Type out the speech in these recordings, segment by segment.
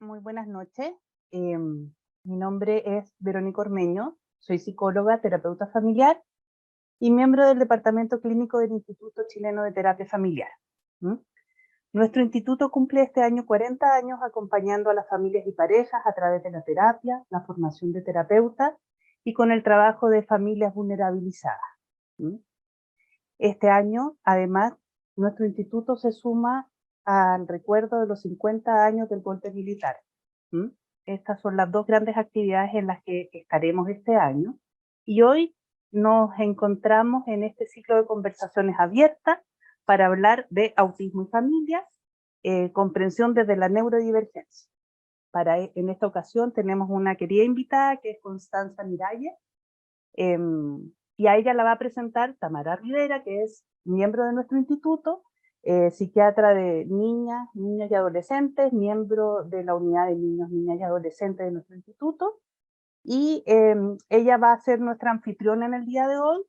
Muy buenas noches. Mi nombre es Verónica Ormeño, soy psicóloga, terapeuta familiar y miembro del Departamento Clínico del Instituto Chileno de Terapia Familiar. Nuestro instituto cumple este año 40 años acompañando a las familias y parejas a través de la terapia, la formación de terapeutas y con el trabajo de familias vulnerabilizadas. Este año, además, nuestro instituto se suma al recuerdo de los 50 años del golpe militar. Estas son las dos grandes actividades en las que estaremos este año. Y hoy nos encontramos en este ciclo de conversaciones abiertas para hablar de autismo y familias, comprensión desde la neurodivergencia. En esta ocasión tenemos una querida invitada que es Constanza Miralles, y a ella la va a presentar Tamara Rivera, que es miembro de nuestro instituto, psiquiatra de niñas, niños y adolescentes, miembro de la unidad de niños, niñas y adolescentes de nuestro instituto, y ella va a ser nuestra anfitriona en el día de hoy.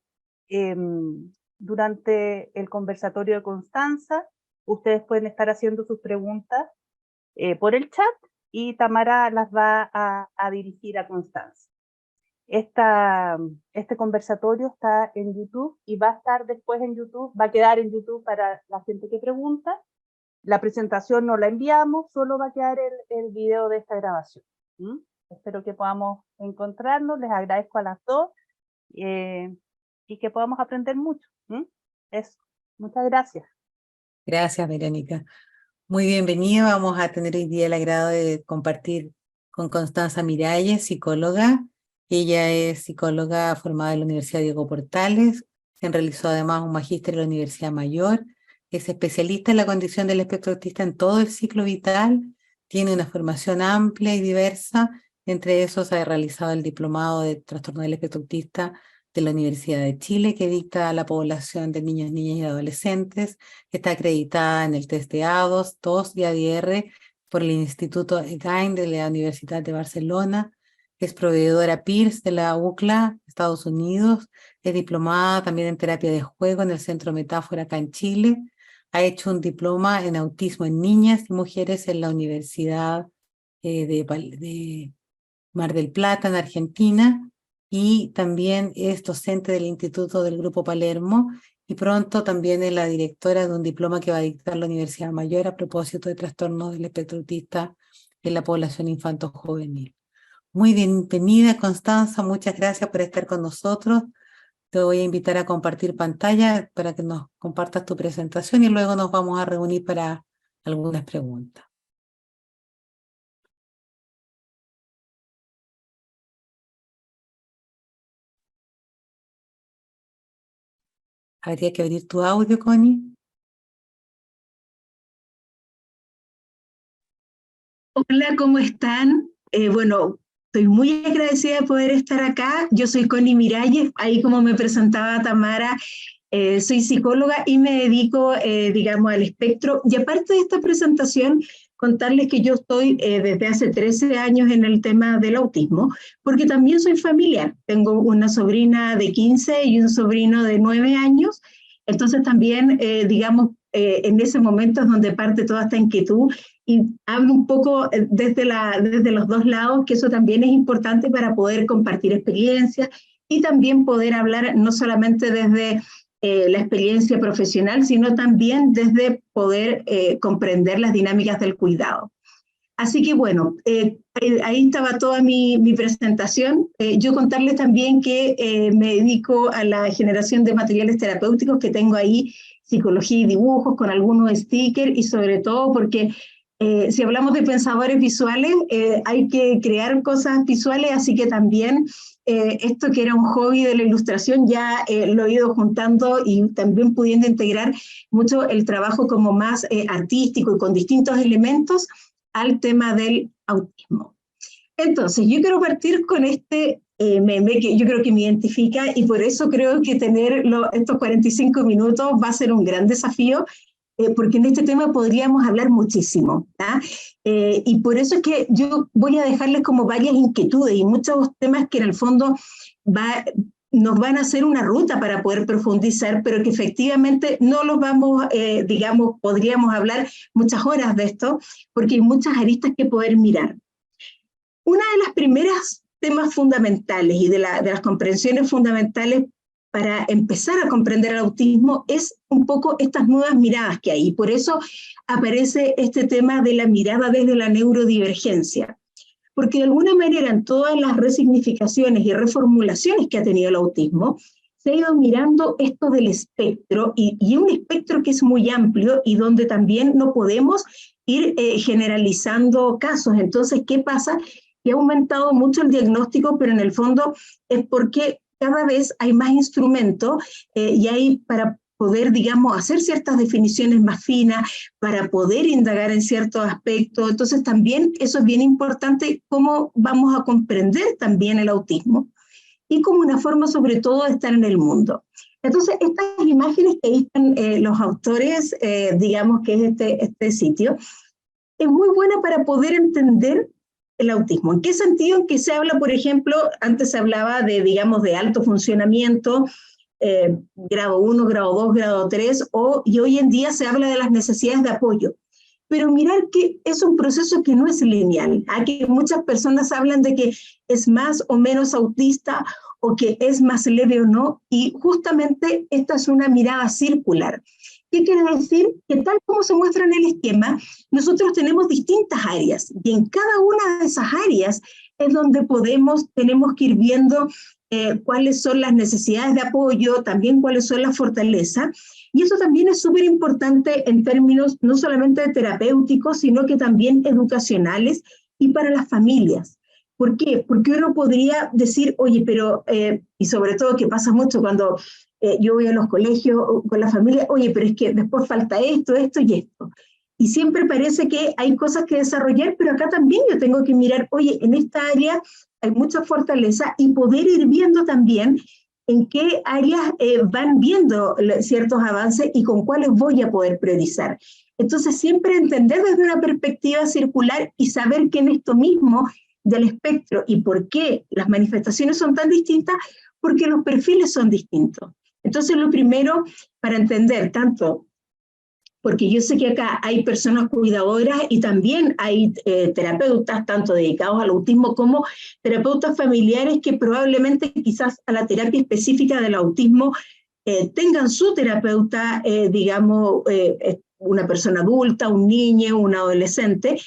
Durante el conversatorio de Constanza, ustedes pueden estar haciendo sus preguntas por el chat y Tamara las va a dirigir a Constanza. Este conversatorio está en YouTube y va a estar después en YouTube, va a quedar en YouTube para la gente que pregunta. La presentación no la enviamos, solo va a quedar el video de esta grabación. Espero que podamos encontrarnos, les agradezco a las dos y que podamos aprender mucho. Eso, muchas gracias. Gracias, Verónica. Muy bienvenida. Vamos a tener hoy día el agrado de compartir con Constanza Miralles, psicóloga. Ella es psicóloga formada en la Universidad Diego Portales, se realizó además un magíster en la Universidad Mayor, es especialista en la condición del espectro autista en todo el ciclo vital, tiene una formación amplia y diversa, entre esos ha realizado el diplomado de trastorno del espectro autista de la Universidad de Chile, que dicta a la población de niños, niñas y adolescentes, está acreditada en el test de A2, TOS y ADR por el Instituto EGAIN de la Universidad de Barcelona, es proveedora Pierce de la UCLA, Estados Unidos, es diplomada también en terapia de juego en el Centro Metáfora acá en Chile, ha hecho un diploma en autismo en niñas y mujeres en la Universidad de Mar del Plata en Argentina, y también es docente del Instituto del Grupo Palermo y pronto también es la directora de un diploma que va a dictar la Universidad Mayor a propósito de trastornos del espectro autista en la población infanto-juvenil. Muy bienvenida, Constanza, muchas gracias por estar con nosotros. Te voy a invitar a compartir pantalla para que nos compartas tu presentación y luego nos vamos a reunir para algunas preguntas. Habría que abrir tu audio, Connie. Hola, ¿cómo están? Bueno, estoy muy agradecida de poder estar acá. Yo soy Connie Miralles, ahí como me presentaba Tamara, soy psicóloga y me dedico, digamos, al espectro. Y aparte de esta presentación, contarles que yo estoy desde hace 13 años en el tema del autismo, porque también soy familiar. Tengo una sobrina de 15 y un sobrino de 9 años. Entonces también, digamos, en ese momento es donde parte toda esta inquietud y hablo un poco desde los dos lados, que eso también es importante para poder compartir experiencias y también poder hablar no solamente desde la experiencia profesional, sino también desde poder comprender las dinámicas del cuidado. Así que bueno, ahí estaba toda mi presentación. Yo contarles también que me dedico a la generación de materiales terapéuticos, que tengo ahí psicología y dibujos con algunos stickers, y sobre todo porque si hablamos de pensadores visuales, hay que crear cosas visuales, así que también esto que era un hobby de la ilustración ya lo he ido juntando y también pudiendo integrar mucho el trabajo como más artístico y con distintos elementos al tema del autismo. Entonces, yo quiero partir con este meme que yo creo que me identifica, y por eso creo que tener estos 45 minutos va a ser un gran desafío, porque en este tema podríamos hablar muchísimo, y por eso es que yo voy a dejarles como varias inquietudes y muchos temas que en el fondo nos van a hacer una ruta para poder profundizar, pero que efectivamente no los vamos, digamos, podríamos hablar muchas horas de esto, porque hay muchas aristas que poder mirar. Una de las primeras temas fundamentales y de las comprensiones fundamentales para empezar a comprender el autismo es un poco estas nuevas miradas que hay, y por eso aparece este tema de la mirada desde la neurodivergencia. Porque de alguna manera en todas las resignificaciones y reformulaciones que ha tenido el autismo, se ha ido mirando esto del espectro, y un espectro que es muy amplio y donde también no podemos ir generalizando casos. Entonces, ¿qué pasa? Que ha aumentado mucho el diagnóstico, pero en el fondo es porque cada vez hay más instrumentos y hay para poder, digamos, hacer ciertas definiciones más finas, para poder indagar en ciertos aspectos. Entonces también eso es bien importante, cómo vamos a comprender también el autismo y como una forma sobre todo de estar en el mundo. Entonces estas imágenes que ahí están los autores, digamos que es este sitio, es muy buena para poder entender el autismo. ¿En qué sentido? En que se habla, por ejemplo, antes se hablaba de, digamos, de alto funcionamiento, grado 1, grado 2, grado 3, y hoy en día se habla de las necesidades de apoyo. Pero mirar que es un proceso que no es lineal. Aquí muchas personas hablan de que es más o menos autista, o que es más leve o no, y justamente esta es una mirada circular. ¿Qué quiere decir? Que tal como se muestra en el esquema, nosotros tenemos distintas áreas, y en cada una de esas áreas es donde tenemos que ir viendo cuáles son las necesidades de apoyo, también cuáles son las fortalezas, y eso también es súper importante en términos no solamente terapéuticos, sino que también educacionales y para las familias. ¿Por qué? Porque uno podría decir, oye, pero, y sobre todo que pasa mucho cuando yo voy a los colegios con la familia, oye, pero es que después falta esto, esto y esto. Y siempre parece que hay cosas que desarrollar, pero acá también yo tengo que mirar, oye, en esta área hay mucha fortaleza, y poder ir viendo también en qué áreas van viendo ciertos avances y con cuáles voy a poder priorizar. Entonces siempre entender desde una perspectiva circular y saber que en esto mismo del espectro y por qué las manifestaciones son tan distintas, porque los perfiles son distintos. Entonces lo primero para entender tanto, porque yo sé que acá hay personas cuidadoras y también hay terapeutas tanto dedicados al autismo como terapeutas familiares que probablemente quizás a la terapia específica del autismo tengan su terapeuta, digamos, una persona adulta, un niño, un adolescente,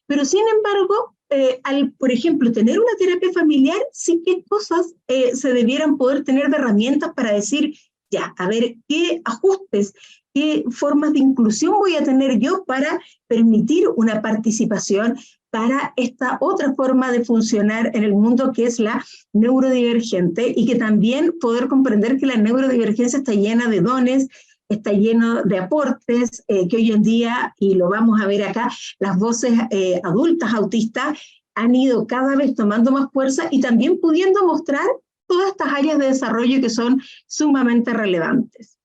pero sin embargo, al, por ejemplo, tener una terapia familiar, sí que cosas se debieran poder tener de herramientas para decir, ya, a ver, qué ajustes, qué formas de inclusión voy a tener yo para permitir una participación para esta otra forma de funcionar en el mundo que es la neurodivergente, y que también poder comprender que la neurodivergencia está llena de dones, está lleno de aportes, que hoy en día, y lo vamos a ver acá, las voces adultas autistas han ido cada vez tomando más fuerza y también pudiendo mostrar todas estas áreas de desarrollo que son sumamente relevantes.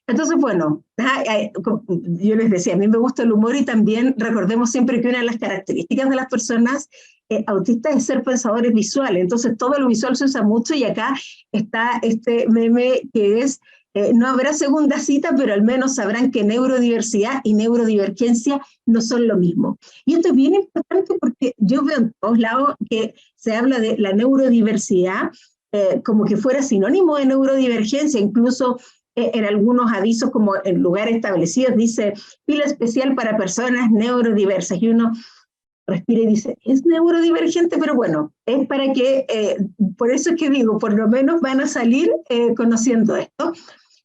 Entonces, bueno, yo les decía, a mí me gusta el humor, y también recordemos siempre que una de las características de las personas autistas es ser pensadores visuales. Entonces, todo lo visual se usa mucho, y acá está este meme que es, no habrá segunda cita, pero al menos sabrán que neurodiversidad y neurodivergencia no son lo mismo. Y esto es bien importante porque yo veo en todos lados que se habla de la neurodiversidad como que fuera sinónimo de neurodivergencia, incluso en algunos avisos como en lugares establecidos dice fila especial para personas neurodiversas, y uno respira y dice, es neurodivergente, pero bueno, es para que, por eso es que digo, por lo menos van a salir conociendo esto,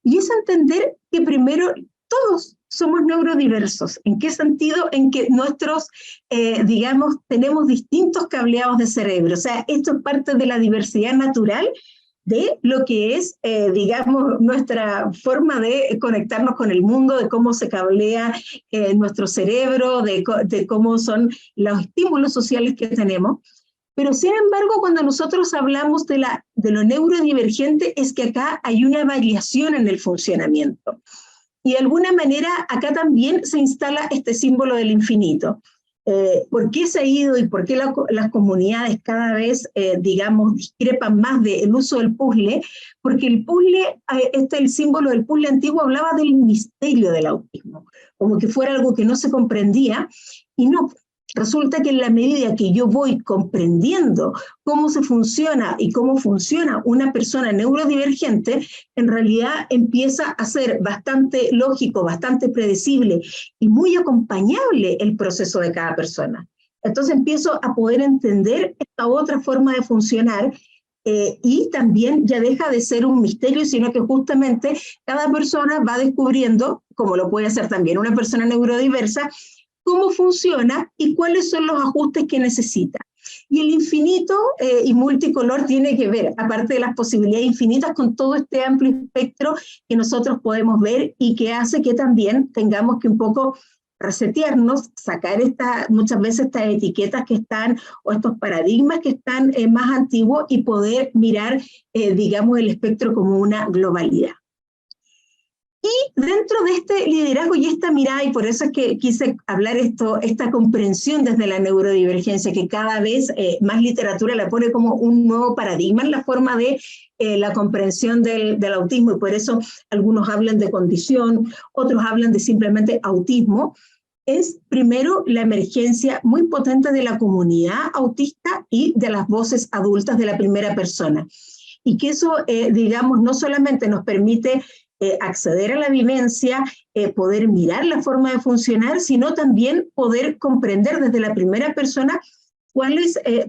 y es entender que primero todos somos neurodiversos. ¿En qué sentido? En que nuestros, digamos, tenemos distintos cableados de cerebro, o sea, esto es parte de la diversidad natural de lo que es, digamos, nuestra forma de conectarnos con el mundo, de cómo se cablea nuestro cerebro, de cómo son los estímulos sociales que tenemos. Pero sin embargo, cuando nosotros hablamos de lo neurodivergente, es que acá hay una variación en el funcionamiento. Y de alguna manera acá también se instala este símbolo del infinito. ¿Por qué se ha ido y por qué las comunidades cada vez, digamos, discrepan más del uso del puzzle? Porque el puzzle, el símbolo del puzzle antiguo hablaba del misterio del autismo, como que fuera algo que no se comprendía, y no. Resulta que en la medida que yo voy comprendiendo cómo se funciona y cómo funciona una persona neurodivergente, en realidad empieza a ser bastante lógico, bastante predecible y muy acompañable el proceso de cada persona. Entonces empiezo a poder entender esta otra forma de funcionar, y también ya deja de ser un misterio, sino que justamente cada persona va descubriendo, como lo puede hacer también una persona neurodiversa, cómo funciona y cuáles son los ajustes que necesita. Y el infinito y multicolor tiene que ver, aparte de las posibilidades infinitas, con todo este amplio espectro que nosotros podemos ver y que hace que también tengamos que un poco resetearnos, sacar muchas veces estas etiquetas que están, o estos paradigmas que están más antiguos, y poder mirar, digamos, el espectro como una globalidad. Y dentro de este liderazgo y esta mirada, y por eso es que quise hablar esta comprensión desde la neurodivergencia, que cada vez más literatura la pone como un nuevo paradigma en la forma de la comprensión del autismo, y por eso algunos hablan de condición, otros hablan de simplemente autismo. Es primero la emergencia muy potente de la comunidad autista y de las voces adultas de la primera persona. Y que eso, digamos, no solamente nos permite acceder a la vivencia, poder mirar la forma de funcionar, sino también poder comprender desde la primera persona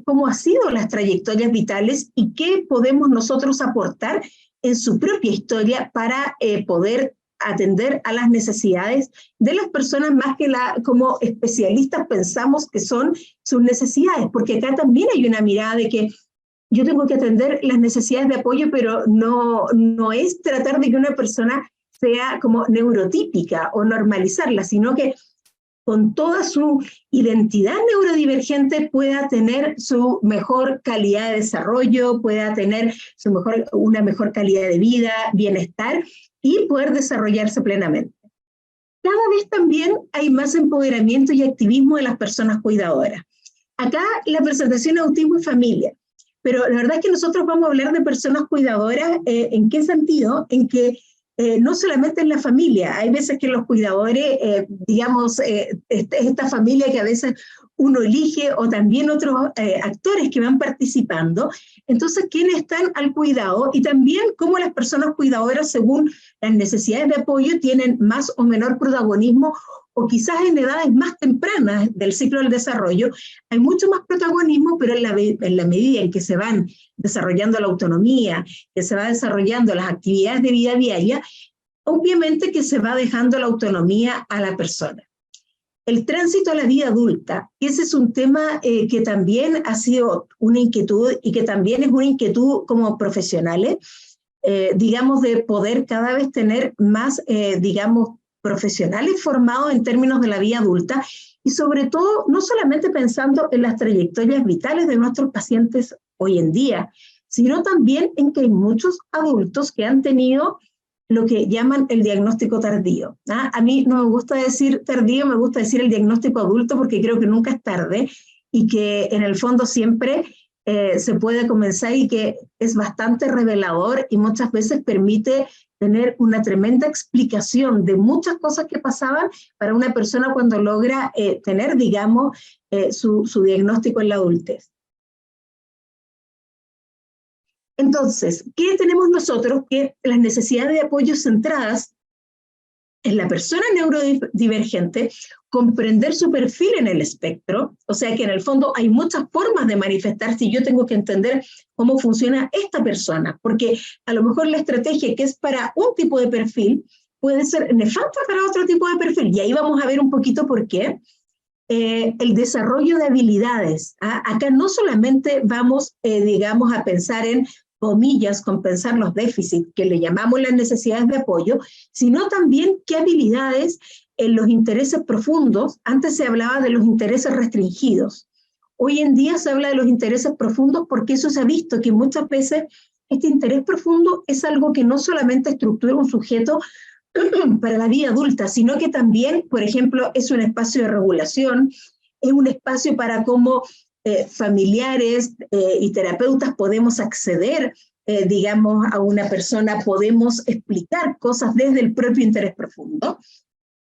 cómo han sido las trayectorias vitales y qué podemos nosotros aportar en su propia historia para poder atender a las necesidades de las personas, más que como especialistas pensamos que son sus necesidades, porque acá también hay una mirada de que yo tengo que atender las necesidades de apoyo, pero no es tratar de que una persona sea como neurotípica o normalizarla, sino que con toda su identidad neurodivergente pueda tener su mejor calidad de desarrollo, pueda tener una mejor calidad de vida, bienestar, y poder desarrollarse plenamente. Cada vez también hay más empoderamiento y activismo de las personas cuidadoras. Acá la presentación es autismo y familia, pero la verdad es que nosotros vamos a hablar de personas cuidadoras. ¿En qué sentido? En que no solamente en la familia, hay veces que los cuidadores, digamos, esta familia que a veces uno elige, o también otros actores que van participando, entonces quiénes están al cuidado, y también cómo las personas cuidadoras, según las necesidades de apoyo, tienen más o menor protagonismo, o quizás en edades más tempranas del ciclo del desarrollo hay mucho más protagonismo, pero en la medida en que se van desarrollando la autonomía, que se va desarrollando las actividades de vida diaria, obviamente que se va dejando la autonomía a la persona. El tránsito a la vida adulta, ese es un tema que también ha sido una inquietud, y que también es una inquietud como profesionales, digamos, de poder cada vez tener más, digamos, profesionales formados en términos de la vida adulta, y sobre todo no solamente pensando en las trayectorias vitales de nuestros pacientes hoy en día, sino también en que hay muchos adultos que han tenido lo que llaman el diagnóstico tardío. A mí no me gusta decir tardío, me gusta decir el diagnóstico adulto, porque creo que nunca es tarde, y que en el fondo siempre se puede comenzar, y que es bastante revelador y muchas veces permite tener una tremenda explicación de muchas cosas que pasaban para una persona cuando logra tener, digamos, su diagnóstico en la adultez. Entonces, ¿qué tenemos nosotros? Que las necesidades de apoyo centradas en la persona neurodivergente, comprender su perfil en el espectro, o sea que en el fondo hay muchas formas de manifestarse, y yo tengo que entender cómo funciona esta persona, porque a lo mejor la estrategia que es para un tipo de perfil puede ser nefasta para otro tipo de perfil, y ahí vamos a ver un poquito por qué. El desarrollo de habilidades. Acá no solamente vamos, digamos, a pensar en, comillas, compensar los déficits, que le llamamos las necesidades de apoyo, sino también qué habilidades en los intereses profundos. Antes se hablaba de los intereses restringidos. Hoy en día se habla de los intereses profundos, porque eso se ha visto que muchas veces este interés profundo es algo que no solamente estructura un sujeto para la vida adulta, sino que también, por ejemplo, es un espacio de regulación, es un espacio para cómo familiares y terapeutas podemos acceder, digamos, a una persona, podemos explicar cosas desde el propio interés profundo.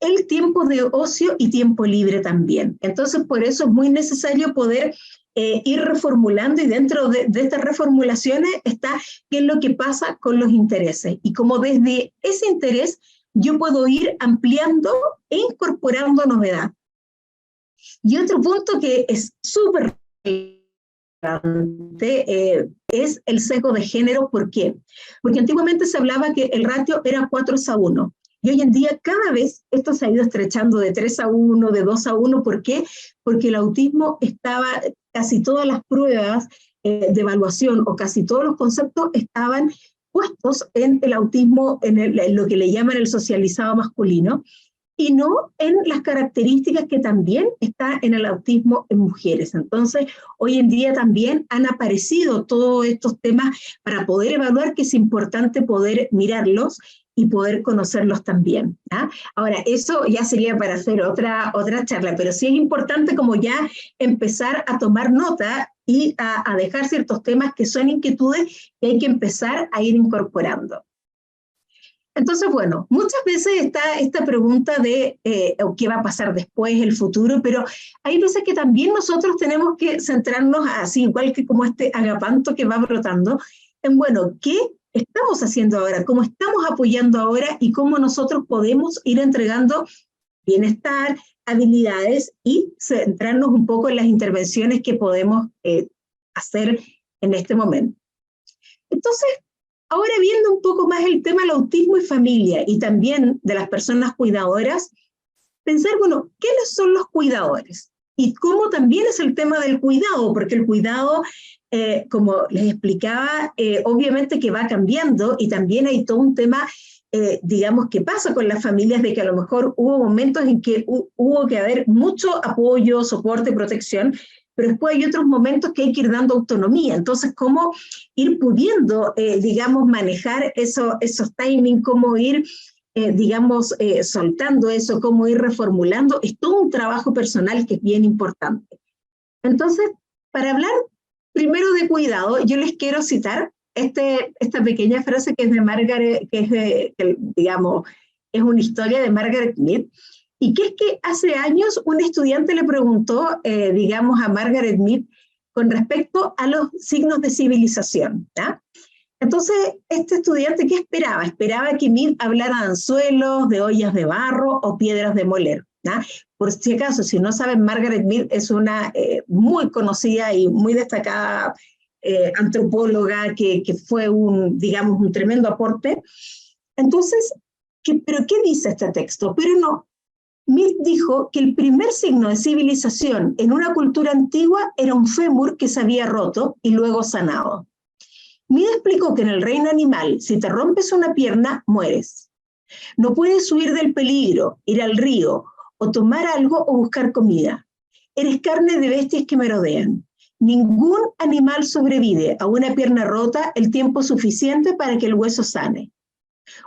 El tiempo de ocio y tiempo libre también. Entonces, por eso es muy necesario poder ir reformulando, y dentro de estas reformulaciones está qué es lo que pasa con los intereses. Y como desde ese interés yo puedo ir ampliando e incorporando novedad. Y otro punto que es súper importante es el sesgo de género. ¿Por qué? Porque antiguamente se hablaba que el ratio era 4:1. Y hoy en día cada vez esto se ha ido estrechando de 3:1, de 2:1. ¿Por qué? Porque el autismo estaba, casi todas las pruebas de evaluación o casi todos los conceptos estaban puestos en el autismo, en lo que le llaman el socializado masculino, y no en las características que también está en el autismo en mujeres. Entonces, hoy en día también han aparecido todos estos temas para poder evaluar, que es importante poder mirarlos y poder conocerlos también. ¿Ah? Ahora, eso ya sería para hacer otra charla, pero sí es importante como ya empezar a tomar nota y a dejar ciertos temas que son inquietudes que hay que empezar a ir incorporando. Entonces, bueno, muchas veces está esta pregunta de qué va a pasar después, el futuro, pero hay veces que también nosotros tenemos que centrarnos, así igual que como este agapanto que va brotando, en, bueno, ¿qué estamos haciendo ahora? ¿Cómo estamos apoyando ahora? Y cómo nosotros podemos ir entregando bienestar, habilidades, y centrarnos un poco en las intervenciones que podemos hacer en este momento. Entonces, ahora viendo un poco más el tema del autismo y familia, y también de las personas cuidadoras, pensar, bueno, ¿quiénes son los cuidadores? Y cómo también es el tema del cuidado, porque el cuidado, como les explicaba, obviamente que va cambiando, y también hay todo un tema, digamos, que pasa con las familias, de que a lo mejor hubo momentos en que hubo que haber mucho apoyo, soporte, protección, pero después hay otros momentos que hay que ir dando autonomía. Entonces, cómo ir pudiendo, digamos, manejar esos timings, cómo ir, digamos, soltando eso, cómo ir reformulando, es todo un trabajo personal que es bien importante. Entonces, para hablar primero de cuidado, yo les quiero citar esta pequeña frase que es de Margaret, que digamos, es una historia de Margaret Mead, y que es que hace años un estudiante le preguntó, digamos, a Margaret Mead con respecto a los signos de civilización, ¿ya? Entonces, este estudiante, ¿qué esperaba? Esperaba que Mead hablara de anzuelos, de ollas de barro o piedras de moler, ¿ya? Por si acaso, si no saben, Margaret Mead es una muy conocida y muy destacada antropóloga que fue digamos, un tremendo aporte. Entonces, ¿pero qué dice este texto? Pero no, Mead dijo que el primer signo de civilización en una cultura antigua era un fémur que se había roto y luego sanado. Mead explicó que en el reino animal, si te rompes una pierna, mueres. No puedes huir del peligro, ir al río, o tomar algo o buscar comida. Eres carne de bestias que merodean. Ningún animal sobrevive a una pierna rota el tiempo suficiente para que el hueso sane.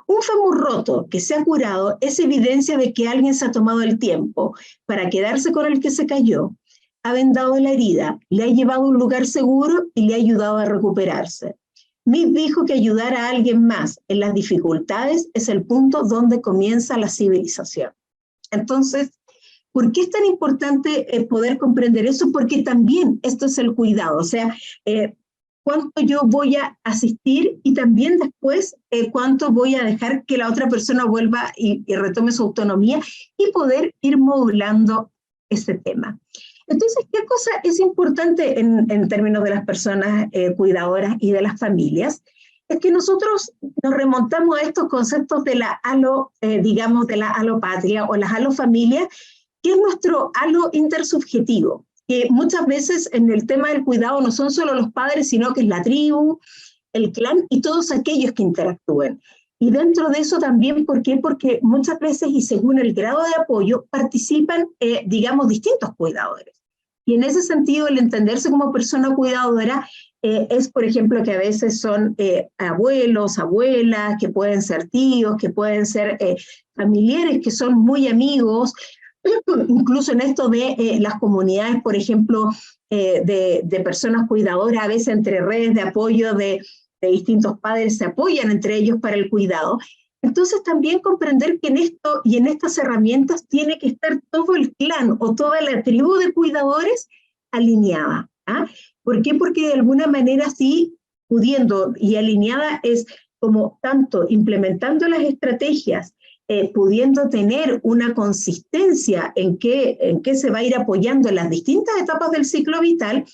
Un fémur roto que se ha curado es evidencia de que alguien se ha tomado el tiempo para quedarse con el que se cayó, ha vendado la herida, le ha llevado a un lugar seguro y le ha ayudado a recuperarse. Mead dijo que ayudar a alguien más en las dificultades es el punto donde comienza la civilización. Entonces, ¿por qué es tan importante poder comprender eso? Porque también esto es el cuidado, o sea, cuánto yo voy a asistir, y también después cuánto voy a dejar que la otra persona vuelva y retome su autonomía, y poder ir modulando ese tema. Entonces, ¿qué cosa es importante en términos de las personas cuidadoras y de las familias? Es que nosotros nos remontamos a estos conceptos de la digamos, de la alopatria o las alofamilias, que es nuestro halo intersubjetivo, que muchas veces en el tema del cuidado no son solo los padres, sino que es la tribu, el clan y todos aquellos que interactúen. Y dentro de eso también, ¿por qué? Porque muchas veces, y según el grado de apoyo, participan, digamos, distintos cuidadores. Y en ese sentido, el entenderse como persona cuidadora es, por ejemplo, que a veces son abuelos, abuelas, que pueden ser tíos, que pueden ser familiares, que son muy amigos, incluso en esto de las comunidades, por ejemplo, de personas cuidadoras, a veces entre redes de apoyo de distintos padres se apoyan entre ellos para el cuidado. Entonces también comprender que en esto y en estas herramientas tiene que estar todo el clan o toda la tribu de cuidadores alineada. ¿Ah? ¿Por qué? Porque de alguna manera sí, pudiendo y alineada es como tanto implementando las estrategias, pudiendo tener una consistencia en qué se va a ir apoyando en las distintas etapas del ciclo vital,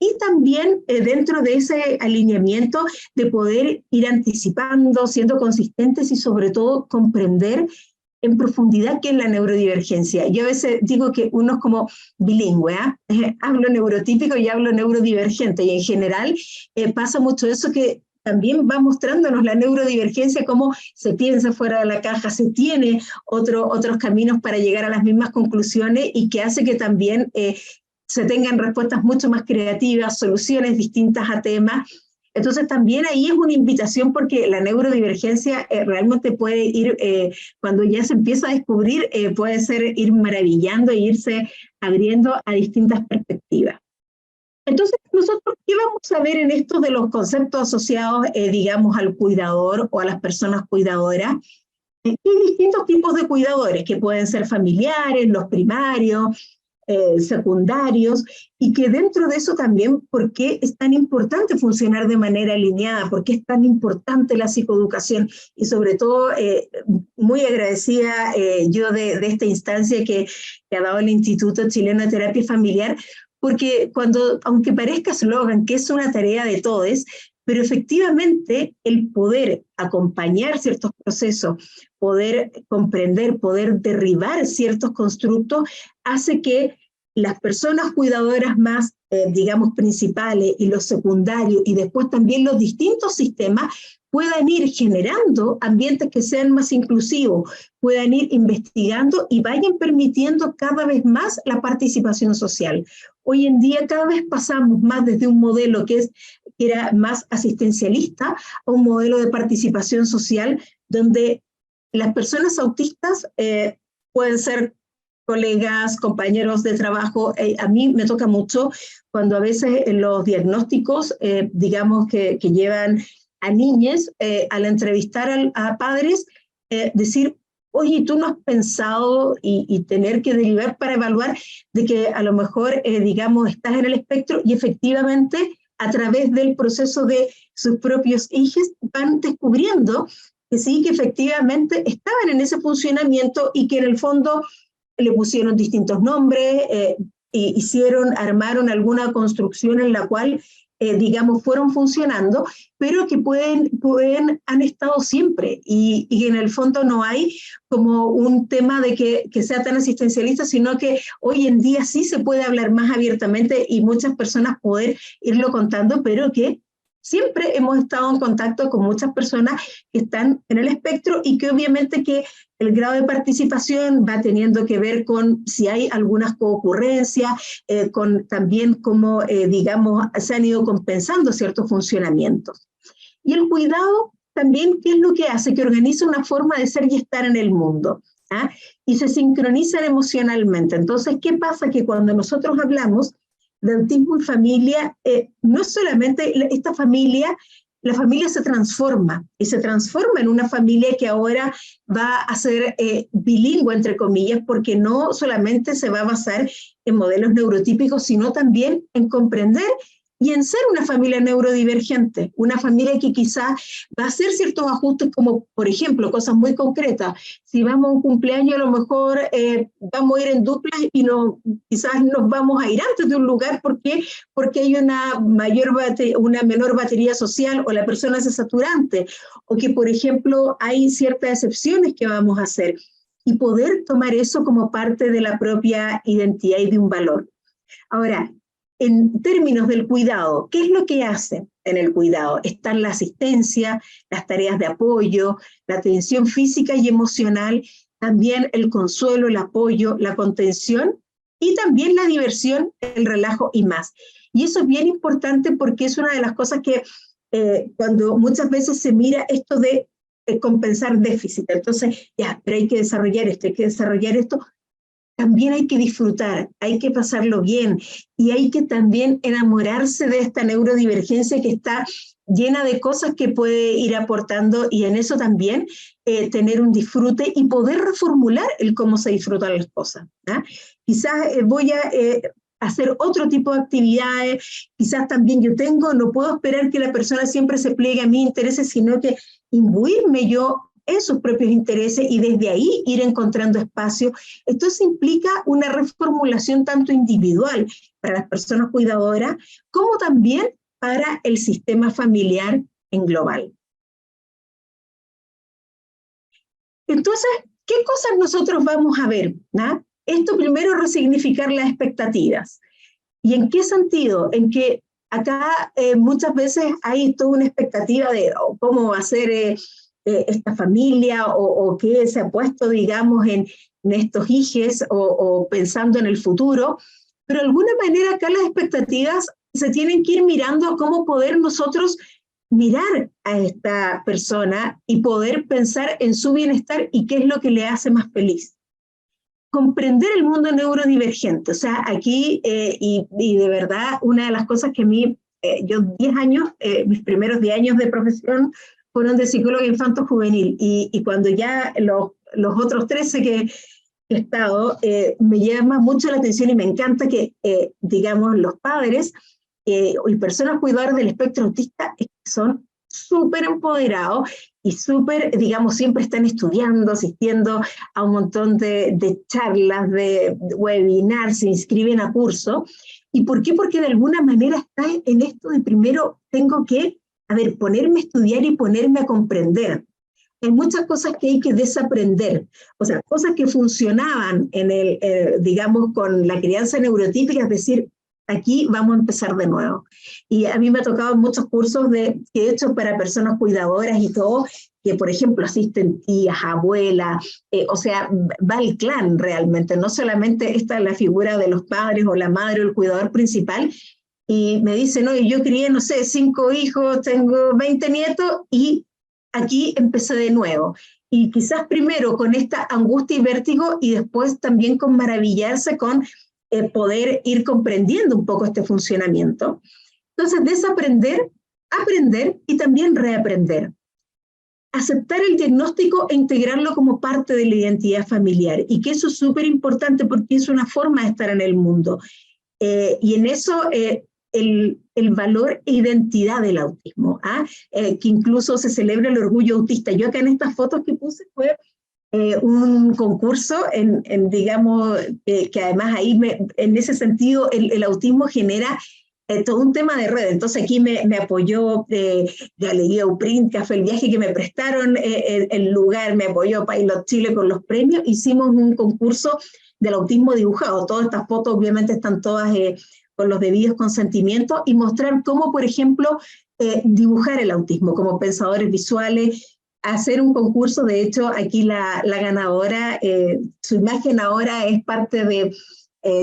y también dentro de ese alineamiento de poder ir anticipando, siendo consistentes y sobre todo comprender en profundidad qué es la neurodivergencia. Yo a veces digo que uno es como bilingüe, hablo neurotípico y hablo neurodivergente, y en general pasa mucho eso que también va mostrándonos la neurodivergencia, cómo se piensa fuera de la caja, se tiene otros caminos para llegar a las mismas conclusiones, y que hace que también se tengan respuestas mucho más creativas, soluciones distintas a temas. Entonces también ahí es una invitación, porque la neurodivergencia realmente puede ir, cuando ya se empieza a descubrir, puede ser ir maravillando e irse abriendo a distintas perspectivas. Entonces, nosotros, ¿qué vamos a ver en esto de los conceptos asociados, digamos, al cuidador o a las personas cuidadoras? Hay distintos tipos de cuidadores, que pueden ser familiares, los primarios, secundarios, y que dentro de eso también, ¿por qué es tan importante funcionar de manera alineada? ¿Por qué es tan importante la psicoeducación? Y sobre todo, muy agradecida yo de esta instancia que ha dado el Instituto Chileno de Terapia Familiar, porque aunque parezca eslogan, que es una tarea de todos, pero efectivamente el poder acompañar ciertos procesos, poder comprender, poder derribar ciertos constructos, hace que las personas cuidadoras más, digamos, principales, y los secundarios, y después también los distintos sistemas, puedan ir generando ambientes que sean más inclusivos, puedan ir investigando y vayan permitiendo cada vez más la participación social. Hoy en día cada vez pasamos más desde un modelo que era más asistencialista a un modelo de participación social, donde las personas autistas pueden ser colegas, compañeros de trabajo. A mí me toca mucho cuando a veces en los diagnósticos, digamos que llevan a niñas, al entrevistar a padres, decir, oye, ¿tú no has pensado y tener que derivar para evaluar de que a lo mejor, digamos, estás en el espectro? Y efectivamente, a través del proceso de sus propios hijos, van descubriendo que sí, que efectivamente estaban en ese funcionamiento, y que en el fondo le pusieron distintos nombres, armaron alguna construcción en la cual, digamos, fueron funcionando, pero que han estado siempre, y en el fondo no hay como un tema de que sea tan asistencialista, sino que hoy en día sí se puede hablar más abiertamente y muchas personas poder irlo contando, pero que siempre hemos estado en contacto con muchas personas que están en el espectro, y que obviamente que el grado de participación va teniendo que ver con si hay algunas coocurrencias, con también cómo, digamos, se han ido compensando ciertos funcionamientos. Y el cuidado también, ¿qué es lo que hace? Que organiza una forma de ser y estar en el mundo, ¿ah? Y se sincronizan emocionalmente. Entonces, ¿qué pasa? Que cuando nosotros hablamos de autismo y familia, no es solamente esta familia, la familia se transforma, y se transforma en una familia que ahora va a ser bilingüe, entre comillas, porque no solamente se va a basar en modelos neurotípicos, sino también en comprender y en ser una familia neurodivergente, una familia que quizás va a hacer ciertos ajustes, como por ejemplo, cosas muy concretas. Si vamos a un cumpleaños, a lo mejor vamos a ir en duplas y quizás nos vamos a ir antes de un lugar porque hay una menor batería social, o la persona se saturante, o que por ejemplo hay ciertas excepciones que vamos a hacer, y poder tomar eso como parte de la propia identidad y de un valor. Ahora, en términos del cuidado, ¿qué es lo que hace en el cuidado? Están la asistencia, las tareas de apoyo, la atención física y emocional, también el consuelo, el apoyo, la contención, y también la diversión, el relajo y más. Y eso es bien importante, porque es una de las cosas que cuando muchas veces se mira esto de compensar déficit, entonces ya, pero hay que desarrollar esto, también hay que disfrutar, hay que pasarlo bien y hay que también enamorarse de esta neurodivergencia que está llena de cosas que puede ir aportando y en eso también tener un disfrute y poder reformular el cómo se disfrutan las cosas. Quizás voy a hacer otro tipo de actividades, quizás también no puedo esperar que la persona siempre se pliegue a mis intereses, sino que imbuirme yo en sus propios intereses y desde ahí ir encontrando espacio. Esto implica una reformulación tanto individual para las personas cuidadoras como también para el sistema familiar en global. Entonces, ¿qué cosas nosotros vamos a ver? Esto primero, resignificar las expectativas. ¿Y en qué sentido? En que acá muchas veces hay toda una expectativa de cómo va a ser esta familia o qué se ha puesto, digamos, en estos hijes o pensando en el futuro, pero de alguna manera acá las expectativas se tienen que ir mirando cómo poder nosotros mirar a esta persona y poder pensar en su bienestar y qué es lo que le hace más feliz. Comprender el mundo neurodivergente, o sea, aquí, y de verdad, una de las cosas que a mí, yo 10 años, mis primeros 10 años de profesión fueron de psicóloga infanto-juvenil, y cuando ya los otros 13 que he estado, me llama mucho la atención y me encanta que, digamos, los padres y personas cuidadoras del espectro autista son súper empoderados y súper, digamos, siempre están estudiando, asistiendo a un montón de charlas, de webinars, se inscriben a cursos. ¿Y por qué? Porque de alguna manera está en esto de primero tengo que, ponerme a estudiar y ponerme a comprender. Hay muchas cosas que hay que desaprender, o sea, cosas que funcionaban en digamos, con la crianza neurotípica, es decir, aquí vamos a empezar de nuevo. Y a mí me ha tocado muchos cursos que he hecho para personas cuidadoras y todo, que por ejemplo asisten tías, abuelas, o sea, va el clan realmente, no solamente esta es la figura de los padres o la madre o el cuidador principal, y me dicen, no, yo crié, no sé, 5 hijos, tengo 20 nietos, y aquí empecé de nuevo. Y quizás primero con esta angustia y vértigo, y después también con maravillarse con poder ir comprendiendo un poco este funcionamiento. Entonces, desaprender, aprender y también reaprender. Aceptar el diagnóstico e integrarlo como parte de la identidad familiar, y que eso es súper importante porque es una forma de estar en el mundo. Y en eso el valor e identidad del autismo, que incluso se celebra el orgullo autista. Yo acá en estas fotos que puse fue un concurso, digamos, que además ahí en ese sentido el autismo genera todo un tema de red. Entonces aquí me apoyó Galería Uprint, que fue el viaje que me prestaron, el lugar, me apoyó Pilot Chile con los premios. Hicimos un concurso del autismo dibujado. Todas estas fotos obviamente están todas con los debidos consentimientos, y mostrar cómo, por ejemplo, dibujar el autismo como pensadores visuales, hacer un concurso. De hecho, aquí la ganadora, su imagen ahora es parte de,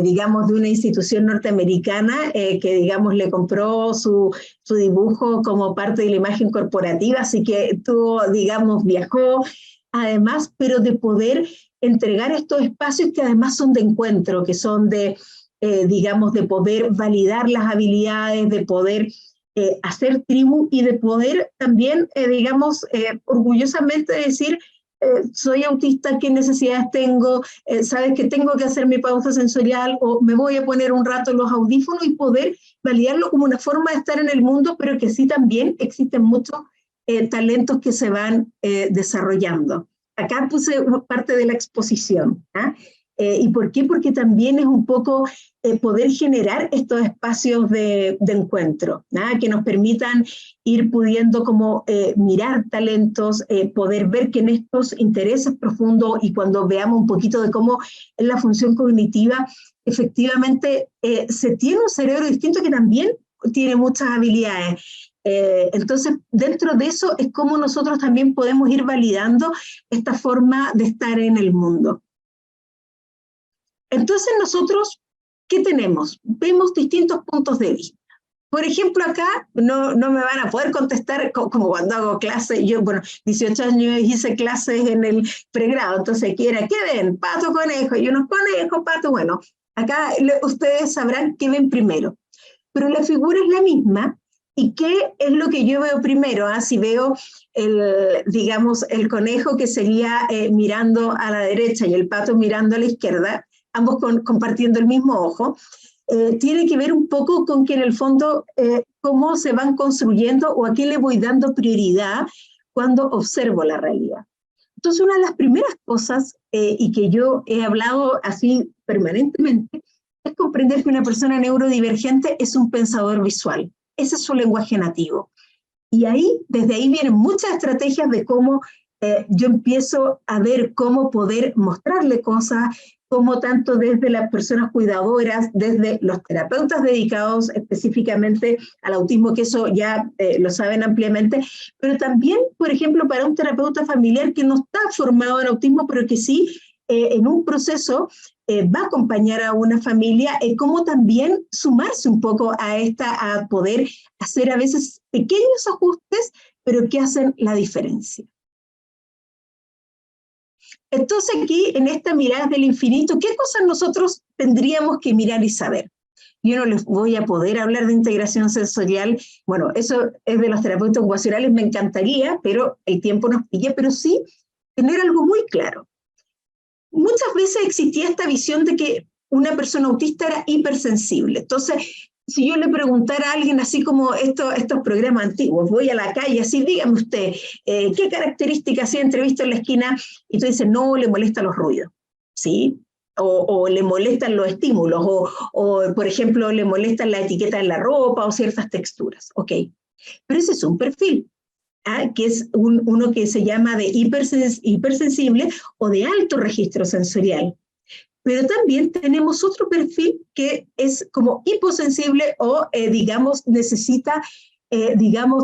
digamos, de una institución norteamericana que, digamos, le compró su dibujo como parte de la imagen corporativa, así que tuvo, digamos, viajó, además, pero de poder entregar estos espacios que además son de encuentro, que son de, digamos, de poder validar las habilidades, de poder hacer tribu y de poder también, digamos, orgullosamente decir, soy autista, ¿qué necesidades tengo? ¿Sabes que tengo que hacer mi pausa sensorial? O me voy a poner un rato los audífonos, y poder validarlo como una forma de estar en el mundo, pero que sí también existen muchos talentos que se van desarrollando. Acá puse parte de la exposición. ¿Y por qué? Porque también es un poco poder generar estos espacios de encuentro, que nos permitan ir pudiendo como mirar talentos, poder ver que en estos intereses profundos, y cuando veamos un poquito de cómo es la función cognitiva, efectivamente se tiene un cerebro distinto que también tiene muchas habilidades. Entonces, dentro de eso es como nosotros también podemos ir validando esta forma de estar en el mundo. Entonces nosotros, ¿qué tenemos? Vemos distintos puntos de vista. por ejemplo, acá no me van a poder contestar como cuando hago clases. Yo, bueno, 18 años hice clases en el pregrado, entonces ¿qué ven? Pato, conejo, y unos conejos, pato, bueno. Acá ustedes sabrán qué ven primero. Pero la figura es la misma. ¿Y qué es lo que yo veo primero? Si veo, digamos, el conejo que sería mirando a la derecha y el pato mirando a la izquierda, ambos compartiendo el mismo ojo, tiene que ver un poco con que en el fondo cómo se van construyendo o a qué le voy dando prioridad cuando observo la realidad. Entonces, una de las primeras cosas, y que yo he hablado así permanentemente, es comprender que una persona neurodivergente es un pensador visual. Ese es su lenguaje nativo. Y desde ahí vienen muchas estrategias de cómo yo empiezo a ver cómo poder mostrarle cosas, como tanto desde las personas cuidadoras, desde los terapeutas dedicados específicamente al autismo, que eso ya lo saben ampliamente, pero también, por ejemplo, para un terapeuta familiar que no está formado en autismo, pero que sí en un proceso va a acompañar a una familia, cómo también sumarse un poco a poder hacer a veces pequeños ajustes, pero que hacen la diferencia. Entonces aquí, en esta mirada del infinito, ¿qué cosas nosotros tendríamos que mirar y saber? Yo no les voy a poder hablar de integración sensorial, bueno, eso es de los terapeutas ocupacionales, me encantaría, pero el tiempo nos pilla, pero sí tener algo muy claro. Muchas veces existía esta visión de que una persona autista era hipersensible. Entonces, si yo le preguntara a alguien así como estos programas antiguos, voy a la calle, así, dígame usted, ¿qué características ha entrevisto en la esquina? Y tú dices, no, le molestan los ruidos, ¿sí? O le molestan los estímulos, o por ejemplo, le molestan la etiqueta en la ropa o ciertas texturas, ¿ok? Pero ese es un perfil. Que es uno que se llama de hipersensible o de alto registro sensorial. Pero también tenemos otro perfil que es como hiposensible o, digamos,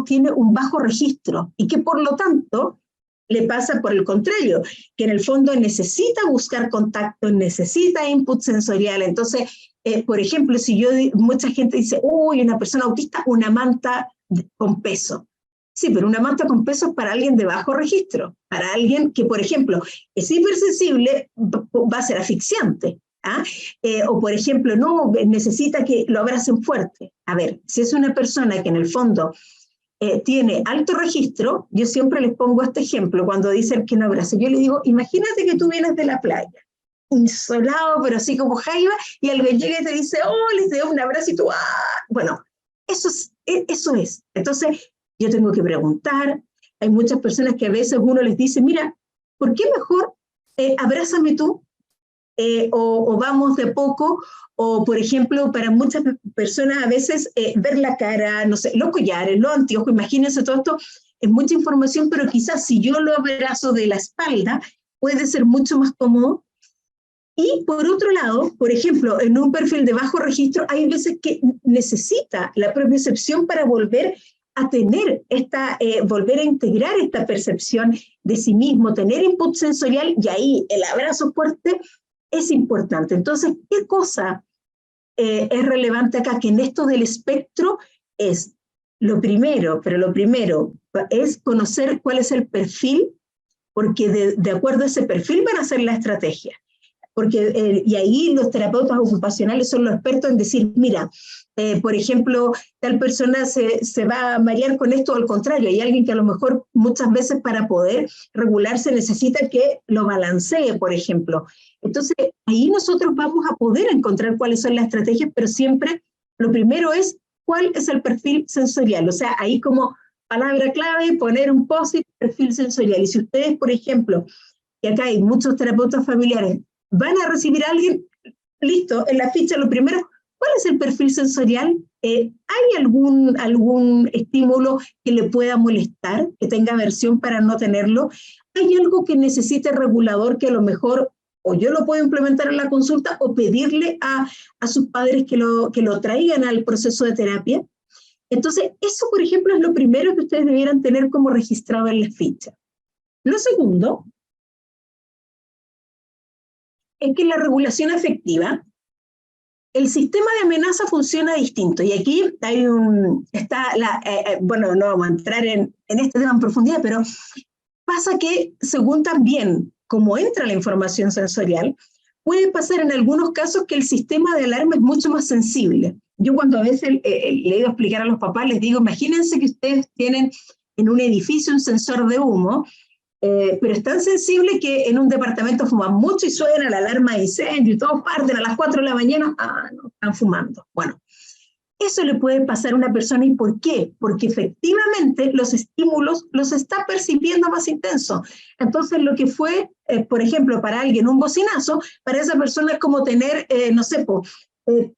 tiene un bajo registro y que por lo tanto le pasa por el contrario, que en el fondo necesita buscar contacto, necesita input sensorial. Entonces, por ejemplo, mucha gente dice, uy, una persona autista, una manta con peso. Sí, pero una manta con peso es para alguien de bajo registro, para alguien que, por ejemplo, es hipersensible, va a ser asfixiante. O, por ejemplo, no necesita que lo abracen fuerte. A ver, si es una persona que en el fondo tiene alto registro, yo siempre les pongo este ejemplo cuando dicen que no abrace. Yo les digo, imagínate que tú vienes de la playa, insolado, pero así como jaiba, y alguien llega y te dice, oh, les doy un abrazo y tú, ¡ah! Bueno, eso es. Entonces, yo tengo que preguntar. Hay muchas personas que a veces uno les dice, mira, ¿por qué mejor abrázame tú? O vamos de poco, o por ejemplo, para muchas personas a veces ver la cara, no sé, los collares, los anteojos, imagínense todo esto, es mucha información, pero quizás si yo lo abrazo de la espalda, puede ser mucho más cómodo. Y por otro lado, por ejemplo, en un perfil de bajo registro, hay veces que necesita la propiocepción para volver a tener volver a integrar esta percepción de sí mismo, tener input sensorial, y ahí el abrazo fuerte es importante. Entonces, ¿qué cosa es relevante acá? Que en esto del espectro es lo primero es conocer cuál es el perfil, porque de acuerdo a ese perfil van a hacer la estrategia. Porque, y ahí los terapeutas ocupacionales son los expertos en decir, mira, por ejemplo, tal persona se va a marear con esto, o al contrario, hay alguien que a lo mejor muchas veces para poder regularse necesita que lo balancee, por ejemplo. Entonces, ahí nosotros vamos a poder encontrar cuáles son las estrategias, pero siempre lo primero es cuál es el perfil sensorial. O sea, ahí como palabra clave, poner un post-it, perfil sensorial. Y si ustedes, por ejemplo, y acá hay muchos terapeutas familiares, van a recibir a alguien, listo, en la ficha lo primero, ¿cuál es el perfil sensorial? ¿Hay algún estímulo que le pueda molestar, que tenga aversión para no tenerlo? ¿Hay algo que necesite regulador que a lo mejor o yo lo puedo implementar en la consulta o pedirle a sus padres que lo traigan al proceso de terapia? Entonces, eso, por ejemplo, es lo primero que ustedes debieran tener como registrado en la ficha. Lo segundo es que la regulación afectiva el sistema de amenaza funciona distinto, y aquí hay bueno, no vamos a entrar en este tema en profundidad, pero pasa que según también cómo entra la información sensorial, puede pasar en algunos casos que el sistema de alarma es mucho más sensible. Yo cuando a veces le he ido a explicar a los papás, les digo, imagínense que ustedes tienen en un edificio un sensor de humo, pero es tan sensible que en un departamento fuman mucho y suena la alarma de incendio y todos parten a las 4 de la mañana, no, están fumando. Bueno, eso le puede pasar a una persona. ¿Y por qué? Porque efectivamente los estímulos los está percibiendo más intensos. Entonces lo que fue, por ejemplo, para alguien un bocinazo, para esa persona es como tener, no sé,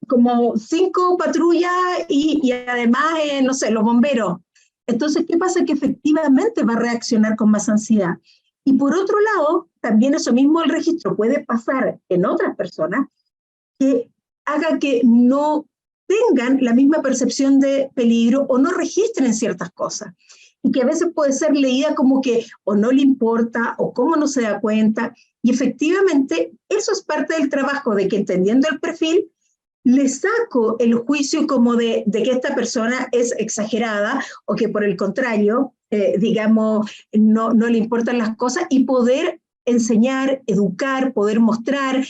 como 5 patrullas y además, no sé, los bomberos. Entonces, ¿qué pasa? Que efectivamente va a reaccionar con más ansiedad. Y por otro lado, también eso mismo el registro puede pasar en otras personas que haga que no tengan la misma percepción de peligro o no registren ciertas cosas. Y que a veces puede ser leída como que o no le importa o como no se da cuenta. Y efectivamente, eso es parte del trabajo de que entendiendo el perfil, le saco el juicio como de que esta persona es exagerada o que por el contrario, digamos, no le importan las cosas, y poder enseñar, educar, poder mostrar,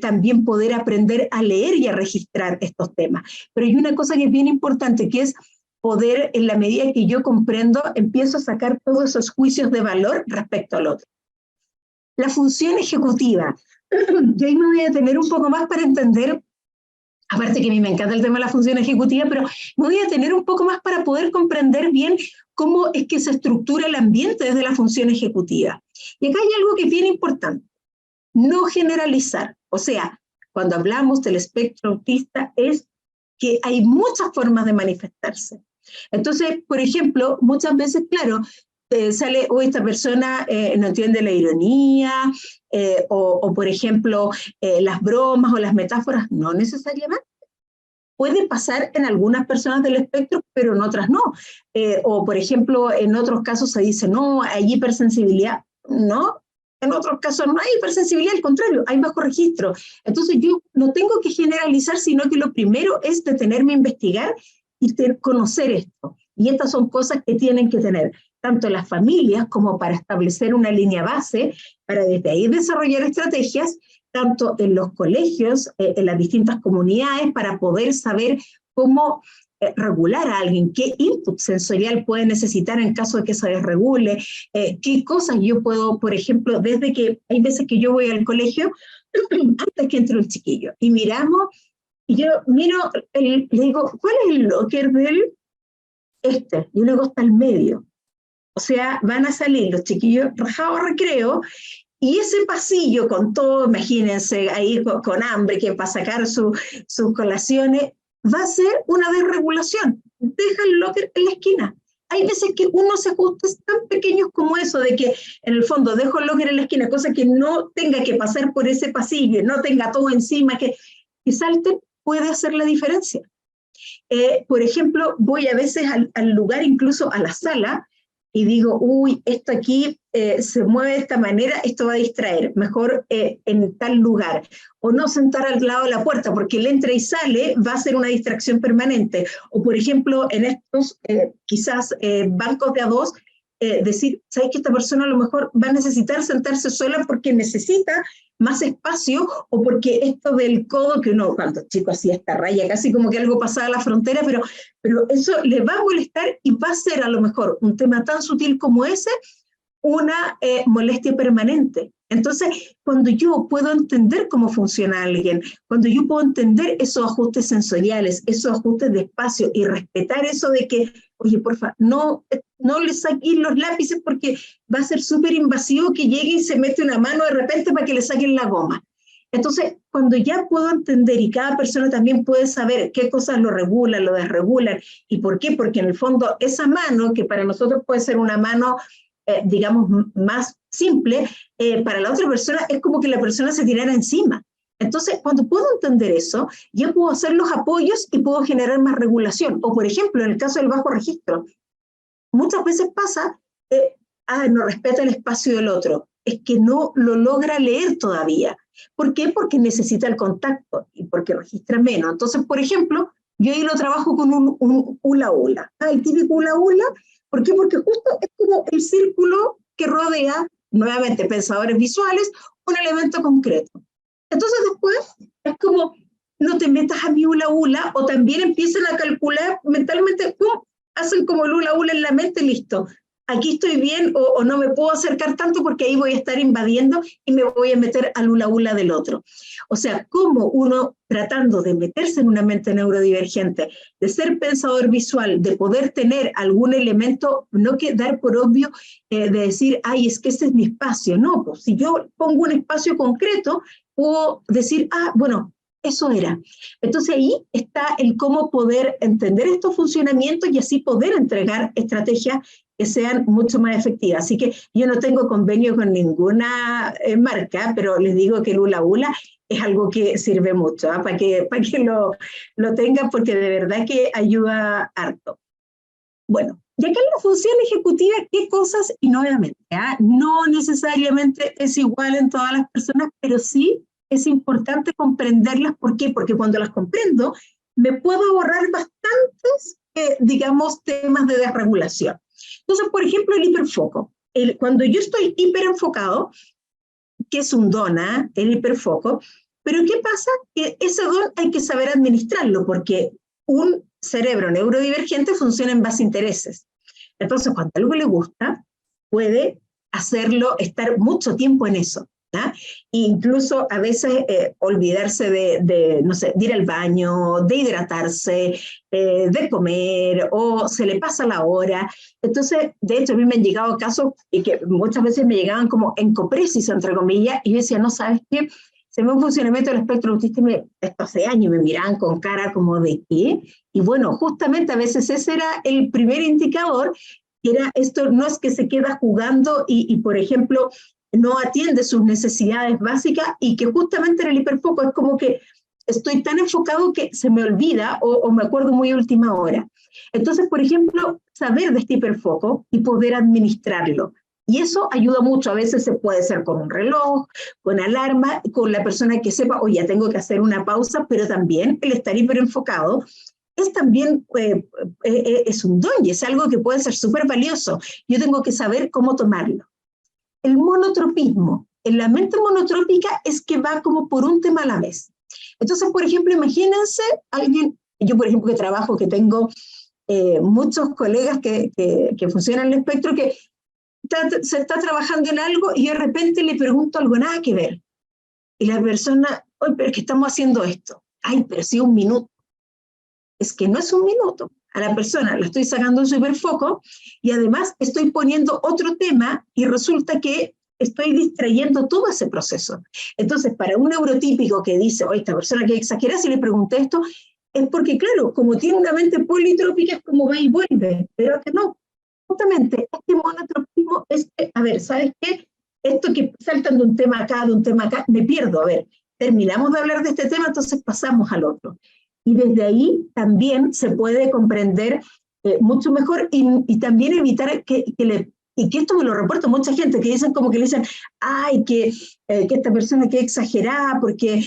también poder aprender a leer y a registrar estos temas. Pero hay una cosa que es bien importante, que es poder, en la medida que yo comprendo, empiezo a sacar todos esos juicios de valor respecto al otro. La función ejecutiva. Yo ahí me voy a detener un poco más para entender. Aparte que a mí me encanta el tema de la función ejecutiva, pero me voy a tener un poco más para poder comprender bien cómo es que se estructura el ambiente desde la función ejecutiva. Y acá hay algo que es bien importante, no generalizar. O sea, cuando hablamos del espectro autista es que hay muchas formas de manifestarse. Entonces, por ejemplo, muchas veces, claro, sale, esta persona no entiende la ironía, o por ejemplo, las bromas o las metáforas, no necesariamente. Puede pasar en algunas personas del espectro, pero en otras no. O por ejemplo, en otros casos se dice, no, hay hipersensibilidad. No, en otros casos no hay hipersensibilidad, al contrario, hay bajo registro. Entonces yo no tengo que generalizar, sino que lo primero es detenerme a investigar y conocer esto. Y estas son cosas que tienen que tener tanto las familias como para establecer una línea base, para desde ahí desarrollar estrategias, tanto en los colegios, en las distintas comunidades, para poder saber cómo regular a alguien, qué input sensorial puede necesitar en caso de que se desregule, qué cosas yo puedo, por ejemplo, desde que hay veces que yo voy al colegio, antes que entre un chiquillo, y miramos, y yo miro, le digo, ¿cuál es el locker de él? Yo le digo, está al medio. O sea, van a salir los chiquillos rajados a recreo, y ese pasillo con todo, imagínense, ahí con hambre, que para sacar sus colaciones, va a ser una desregulación. Deja el locker en la esquina. Hay veces que uno se ajusta tan pequeños como eso, de que en el fondo dejo el locker en la esquina, cosa que no tenga que pasar por ese pasillo, no tenga todo encima, que salten, puede hacer la diferencia. Por ejemplo, voy a veces al lugar, incluso a la sala, y digo, uy, esto aquí se mueve de esta manera, esto va a distraer, mejor en tal lugar. O no sentar al lado de la puerta, porque él entra y sale, va a ser una distracción permanente. O por ejemplo, en estos quizás bancos de a dos, decir, ¿sabes que esta persona a lo mejor va a necesitar sentarse sola porque necesita más espacio, o porque esto del codo, que uno cuando chico hacía esta raya, casi como que algo pasaba a la frontera, pero eso le va a molestar y va a ser a lo mejor un tema tan sutil como ese, una molestia permanente. Entonces, cuando yo puedo entender cómo funciona alguien, cuando yo puedo entender esos ajustes sensoriales, esos ajustes de espacio, y respetar eso de que, oye, porfa, no le saquen los lápices porque va a ser súper invasivo que llegue y se mete una mano de repente para que le saquen la goma. Entonces, cuando ya puedo entender, y cada persona también puede saber qué cosas lo regulan, lo desregulan, y por qué, porque en el fondo esa mano, que para nosotros puede ser una mano digamos, más simple, para la otra persona es como que la persona se tirara encima. Entonces, cuando puedo entender eso, yo puedo hacer los apoyos y puedo generar más regulación. O, por ejemplo, en el caso del bajo registro, muchas veces pasa, no respeta el espacio del otro, es que no lo logra leer todavía. ¿Por qué? Porque necesita el contacto y porque registra menos. Entonces, por ejemplo, yo ahí lo trabajo con un hula hula. El típico hula hula. ¿Por qué? Porque justo es como el círculo que rodea, nuevamente, pensadores visuales, un elemento concreto. Entonces después es como, no te metas a mi hula hula, o también empiezan a calcular mentalmente, ¡pum!, hacen como el hula hula en la mente, listo. Aquí estoy bien o no me puedo acercar tanto porque ahí voy a estar invadiendo y me voy a meter al hula hula del otro. O sea, como uno tratando de meterse en una mente neurodivergente, de ser pensador visual, de poder tener algún elemento, no que dar por obvio de decir, ay, es que este es mi espacio. No, pues si yo pongo un espacio concreto, puedo decir, bueno, eso era. Entonces ahí está el cómo poder entender estos funcionamientos y así poder entregar estrategias que sean mucho más efectivas. Así que yo no tengo convenio con ninguna marca, pero les digo que el hula hula es algo que sirve mucho, para que lo tengan, porque de verdad que ayuda harto. Bueno, y acá en la función ejecutiva, ¿qué cosas? Y nuevamente, no necesariamente es igual en todas las personas, pero sí es importante comprenderlas. ¿Por qué? Porque cuando las comprendo, me puedo ahorrar bastantes, digamos, temas de desregulación. Entonces, por ejemplo, el hiperfoco. Cuando yo estoy hiperenfocado, que es un don, el hiperfoco, pero ¿qué pasa? Que ese don hay que saber administrarlo, porque un cerebro neurodivergente funciona en base a intereses. Entonces, cuando algo le gusta, puede hacerlo, estar mucho tiempo en eso. E incluso a veces olvidarse no sé, de ir al baño, de hidratarse, de comer, o se le pasa la hora. Entonces, de hecho, a mí me han llegado casos y que muchas veces me llegaban como encopresis, entre comillas, y yo decía, no, ¿sabes qué? Se me un funcionamiento del espectro autista, esto hace años, y me miraban con cara como de ¿qué? Y bueno, justamente a veces ese era el primer indicador, que era esto, no es que se queda jugando y por ejemplo, no atiende sus necesidades básicas, y que justamente en el hiperfoco es como que estoy tan enfocado que se me olvida o me acuerdo muy a última hora. Entonces, por ejemplo, saber de este hiperfoco y poder administrarlo. Y eso ayuda mucho. A veces se puede hacer con un reloj, con alarma, con la persona que sepa, oye, ya tengo que hacer una pausa, pero también el estar hiperenfocado es también es un don y es algo que puede ser súper valioso. Yo tengo que saber cómo tomarlo. El monotropismo. En la mente monotrópica es que va como por un tema a la vez. Entonces, por ejemplo, imagínense alguien, yo por ejemplo que trabajo, que tengo muchos colegas que funcionan en el espectro, que se está trabajando en algo y de repente le pregunto algo nada que ver. Y la persona, oye, pero es que estamos haciendo esto. Ay, pero sí, un minuto. Es que no es un minuto. A la persona la estoy sacando un superfoco y además estoy poniendo otro tema y resulta que estoy distrayendo todo ese proceso. Entonces, para un neurotípico que dice, oye, esta persona que exagera, si le pregunté esto, es porque, claro, como tiene una mente politrópica, es como va y vuelve, pero que no. Justamente, este monotropismo es que, a ver, ¿sabes qué? Esto que saltan de un tema acá, me pierdo. A ver, terminamos de hablar de este tema, entonces pasamos al otro. Y desde ahí también se puede comprender mucho mejor y también evitar que esto me lo reporta mucha gente, que dicen como que le dicen, ay, que esta persona que exagerada, porque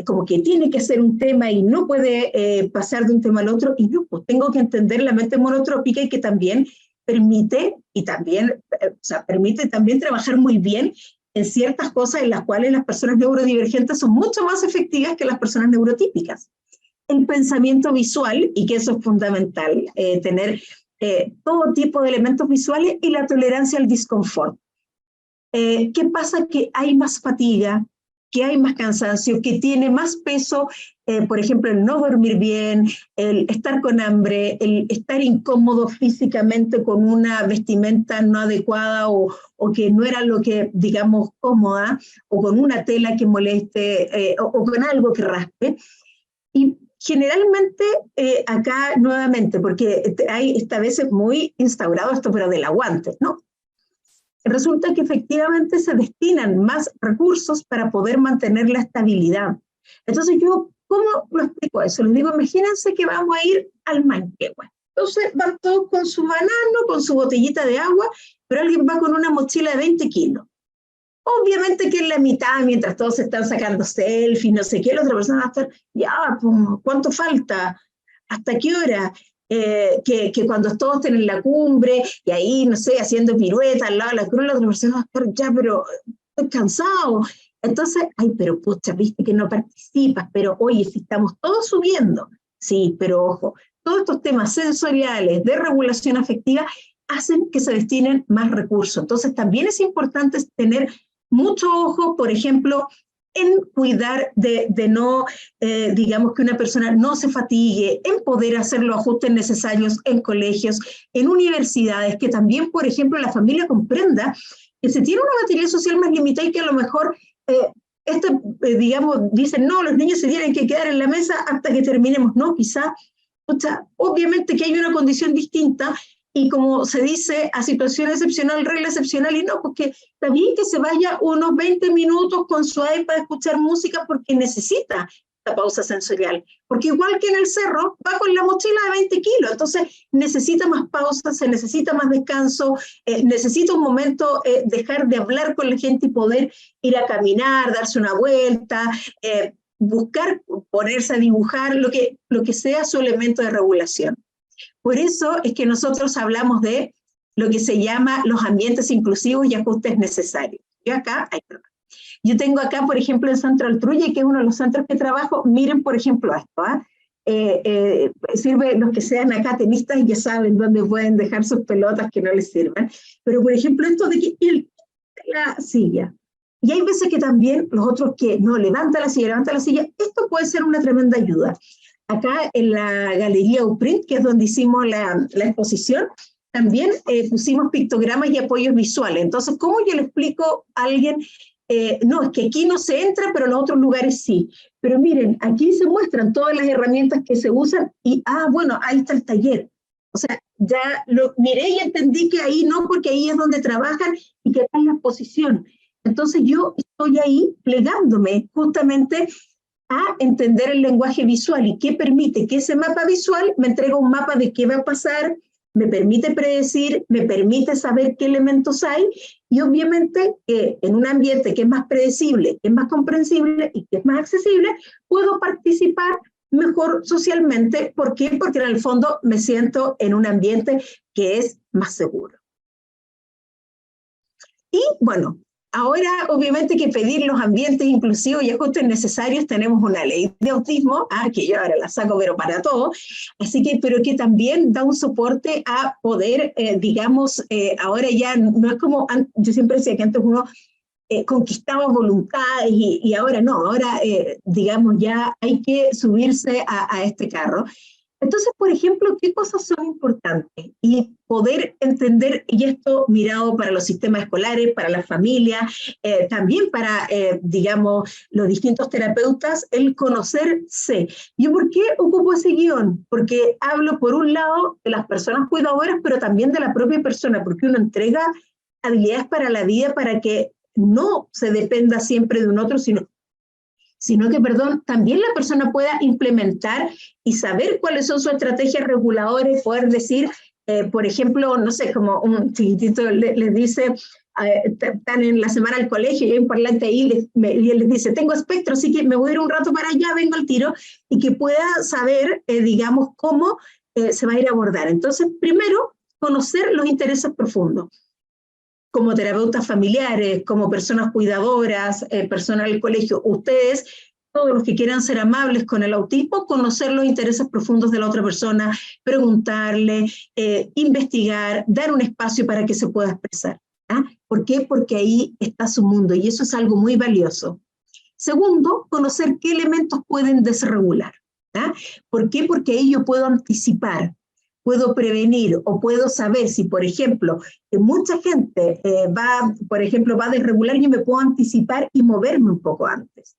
como que tiene que hacer un tema y no puede pasar de un tema al otro, y no, pues tengo que entender la mente monotrópica y que también permite también trabajar muy bien en ciertas cosas en las cuales las personas neurodivergentes son mucho más efectivas que las personas neurotípicas. El pensamiento visual, y que eso es fundamental, tener todo tipo de elementos visuales, y la tolerancia al disconfort. ¿Qué pasa? Que hay más fatiga, que hay más cansancio, que tiene más peso, por ejemplo, el no dormir bien, el estar con hambre, el estar incómodo físicamente con una vestimenta no adecuada o que no era lo que, digamos, cómoda, o con una tela que moleste, o con algo que raspe. Y generalmente acá nuevamente, porque hay esta vez es muy instaurado esto, pero del aguante, ¿no? Resulta que efectivamente se destinan más recursos para poder mantener la estabilidad. Entonces yo, ¿cómo lo explico eso? Les digo, imagínense que vamos a ir al Manquehue. Entonces van todos con su banano, con su botellita de agua, pero alguien va con una mochila de 20 kilos. Obviamente que en la mitad, mientras todos están sacando selfies, no sé qué, la otra persona va a estar, ya, pues, ¿cuánto falta? ¿Hasta qué hora? Que cuando todos estén en la cumbre, y ahí, no sé, haciendo piruetas al lado de la cruz, la otra persona va a estar, ya, pero estoy cansado. Entonces, ay, pero pucha, viste que no participas, pero oye, si estamos todos subiendo, sí, pero ojo, todos estos temas sensoriales, de regulación afectiva, hacen que se destinen más recursos. Entonces, también es importante tener mucho ojo, por ejemplo, en cuidar de no, digamos, que una persona no se fatigue, en poder hacer los ajustes necesarios en colegios, en universidades, que también, por ejemplo, la familia comprenda que se tiene una batería social más limitada y que a lo mejor, digamos, dicen, no, los niños se tienen que quedar en la mesa hasta que terminemos. No, quizá, obviamente que hay una condición distinta, y como se dice, a situación excepcional, regla excepcional, y no, porque está bien que se vaya unos 20 minutos con su iPad a escuchar música porque necesita la pausa sensorial, porque igual que en el cerro, va con la mochila de 20 kilos, entonces necesita más pausas, se necesita más descanso, necesita un momento dejar de hablar con la gente y poder ir a caminar, darse una vuelta, buscar, ponerse a dibujar, lo que sea su elemento de regulación. Por eso es que nosotros hablamos de lo que se llama los ambientes inclusivos y ajustes necesarios. Yo tengo acá, por ejemplo, el Centro Altruye, que es uno de los centros que trabajo. Miren, por ejemplo, esto. Sirve, los que sean acá tenistas ya saben dónde pueden dejar sus pelotas que no les sirvan. Pero, por ejemplo, esto de que la silla. Y hay veces que también los otros que no, levanta la silla. Esto puede ser una tremenda ayuda. Acá en la Galería Uprint, que es donde hicimos la exposición, también pusimos pictogramas y apoyos visuales. Entonces, ¿cómo yo le explico a alguien? No, es que aquí no se entra, pero en los otros lugares sí. Pero miren, aquí se muestran todas las herramientas que se usan y, bueno, ahí está el taller. O sea, ya lo miré y entendí que ahí no, porque ahí es donde trabajan y que acá es la exposición. Entonces yo estoy ahí plegándome justamente a entender el lenguaje visual y qué permite que ese mapa visual me entregue un mapa de qué va a pasar, me permite predecir, me permite saber qué elementos hay, y obviamente en un ambiente que es más predecible, que es más comprensible y que es más accesible, puedo participar mejor socialmente. ¿Por qué? Porque en el fondo me siento en un ambiente que es más seguro. Y bueno, ahora, obviamente, que pedir los ambientes inclusivos y ajustes necesarios, tenemos una ley de autismo, que yo ahora la saco, pero para todo, así que, pero que también da un soporte a poder, digamos, ahora ya no es como, yo siempre decía que antes uno conquistaba voluntades y ahora no, ahora, digamos, ya hay que subirse a este carro. Entonces, por ejemplo, ¿qué cosas son importantes? Y poder entender, y esto mirado para los sistemas escolares, para las familias, también para, digamos, los distintos terapeutas, el conocerse. ¿Yo por qué ocupo ese guión? Porque hablo, por un lado, de las personas cuidadoras, pero también de la propia persona, porque uno entrega habilidades para la vida para que no se dependa siempre de un otro, sino que, también la persona pueda implementar y saber cuáles son sus estrategias reguladoras, poder decir, por ejemplo, no sé, como un chiquitito les dice, están en la semana al colegio y hay un parlante ahí y él les dice, tengo espectro, así que me voy a ir un rato para allá, vengo al tiro, y que pueda saber, digamos, cómo se va a ir a abordar. Entonces, primero, conocer los intereses profundos. Como terapeutas familiares, como personas cuidadoras, personal del colegio, ustedes, todos los que quieran ser amables con el autismo, conocer los intereses profundos de la otra persona, preguntarle, investigar, dar un espacio para que se pueda expresar. ¿Por qué? Porque ahí está su mundo y eso es algo muy valioso. Segundo, conocer qué elementos pueden desregular. ¿Por qué? Porque ahí yo puedo anticipar, puedo prevenir o puedo saber si, por ejemplo, mucha gente va a desregular, yo me puedo anticipar y moverme un poco antes.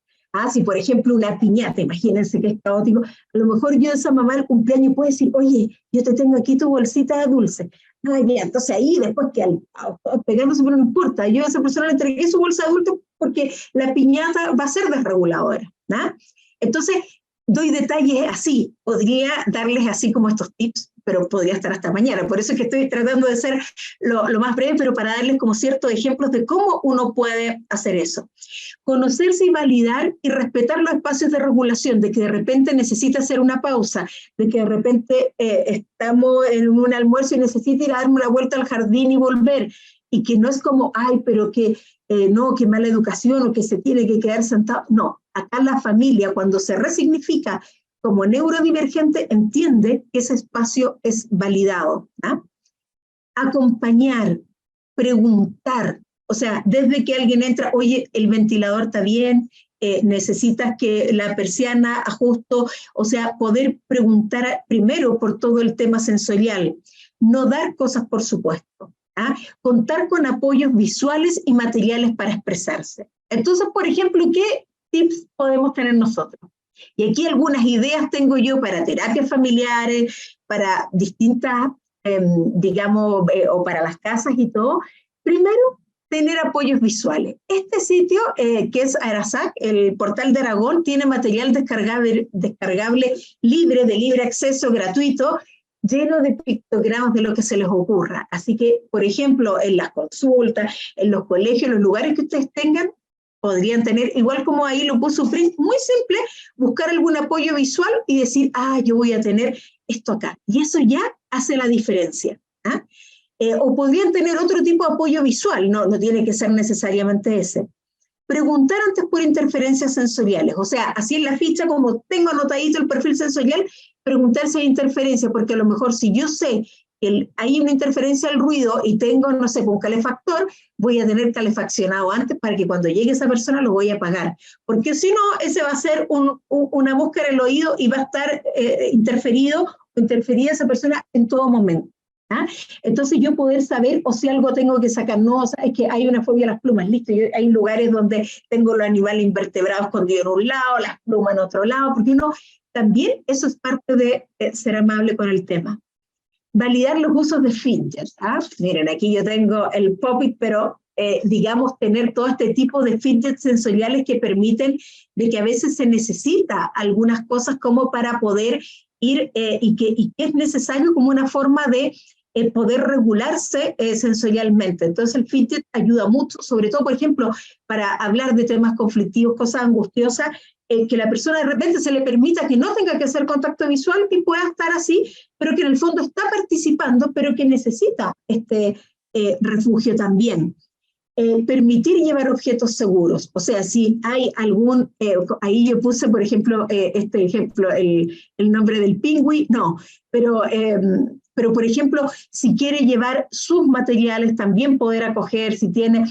Si, por ejemplo, una piñata, imagínense que es caótico, a lo mejor yo, esa mamá del cumpleaños, puede decir, oye, yo te tengo aquí tu bolsita de dulce. Ya, entonces ahí, después que pegándose, pero no importa, yo a esa persona le entregué su bolsa de dulce porque la piñata va a ser desreguladora. Entonces, doy detalles así, podría darles así como estos tips, pero podría estar hasta mañana. Por eso es que estoy tratando de ser lo más breve, pero para darles como ciertos ejemplos de cómo uno puede hacer eso. Conocerse y validar y respetar los espacios de regulación, de que de repente necesita hacer una pausa, de que de repente estamos en un almuerzo y necesita ir a darme una vuelta al jardín y volver, y que no es como, ay, pero que no, qué mala educación o que se tiene que quedar sentado. No, acá la familia cuando se resignifica como neurodivergente entiende que ese espacio es validado. ¿Ah? Acompañar, preguntar, o sea, desde que alguien entra, oye, el ventilador está bien, necesitas que la persiana ajusto, o sea, poder preguntar primero por todo el tema sensorial, no dar cosas por supuesto. ¿Ah? Contar con apoyos visuales y materiales para expresarse. Entonces, por ejemplo, ¿qué tips podemos tener nosotros? Y aquí algunas ideas tengo yo para terapias familiares, para distintas, digamos, o para las casas y todo. Primero, tener apoyos visuales. Este sitio, que es Arasac, el portal de Aragón, tiene material descargable libre, de libre acceso, gratuito, lleno de pictogramas de lo que se les ocurra. Así que, por ejemplo, en las consultas, en los colegios, en los lugares que ustedes tengan, podrían tener, igual como ahí lo puso Prince, muy simple, buscar algún apoyo visual y decir, yo voy a tener esto acá. Y eso ya hace la diferencia. ¿Ah? O podrían tener otro tipo de apoyo visual, no tiene que ser necesariamente ese. Preguntar antes por interferencias sensoriales, o sea, así en la ficha, como tengo anotadito el perfil sensorial, preguntar si hay interferencia, porque a lo mejor si yo sé que hay una interferencia al ruido y tengo, no sé, un calefactor, voy a tener calefaccionado antes para que cuando llegue esa persona lo voy a apagar, porque si no, ese va a ser una mosca en el oído y va a estar interferida esa persona en todo momento. ¿Ah? Entonces yo poder saber o si algo tengo que sacar, no, o sea, es que hay una fobia a las plumas, listo, hay lugares donde tengo los animales invertebrados escondidos en un lado, las plumas en otro lado, porque uno también, eso es parte de ser amable con el tema. Validar los usos de fidgets. ¿Ah? Miren, aquí yo tengo el Pop-it, pero digamos tener todo este tipo de fidgets sensoriales que permiten de que a veces se necesita algunas cosas como para poder ir y que es necesario como una forma de poder regularse sensorialmente. Entonces el fidget ayuda mucho, sobre todo, por ejemplo, para hablar de temas conflictivos, cosas angustiosas, que la persona de repente se le permita que no tenga que hacer contacto visual, que pueda estar así, pero que en el fondo está participando, pero que necesita este refugio también. Permitir llevar objetos seguros, o sea, si hay algún, ahí yo puse, por ejemplo, este ejemplo, el nombre del pingüi, no, pero por ejemplo, si quiere llevar sus materiales, también poder acoger, si tiene,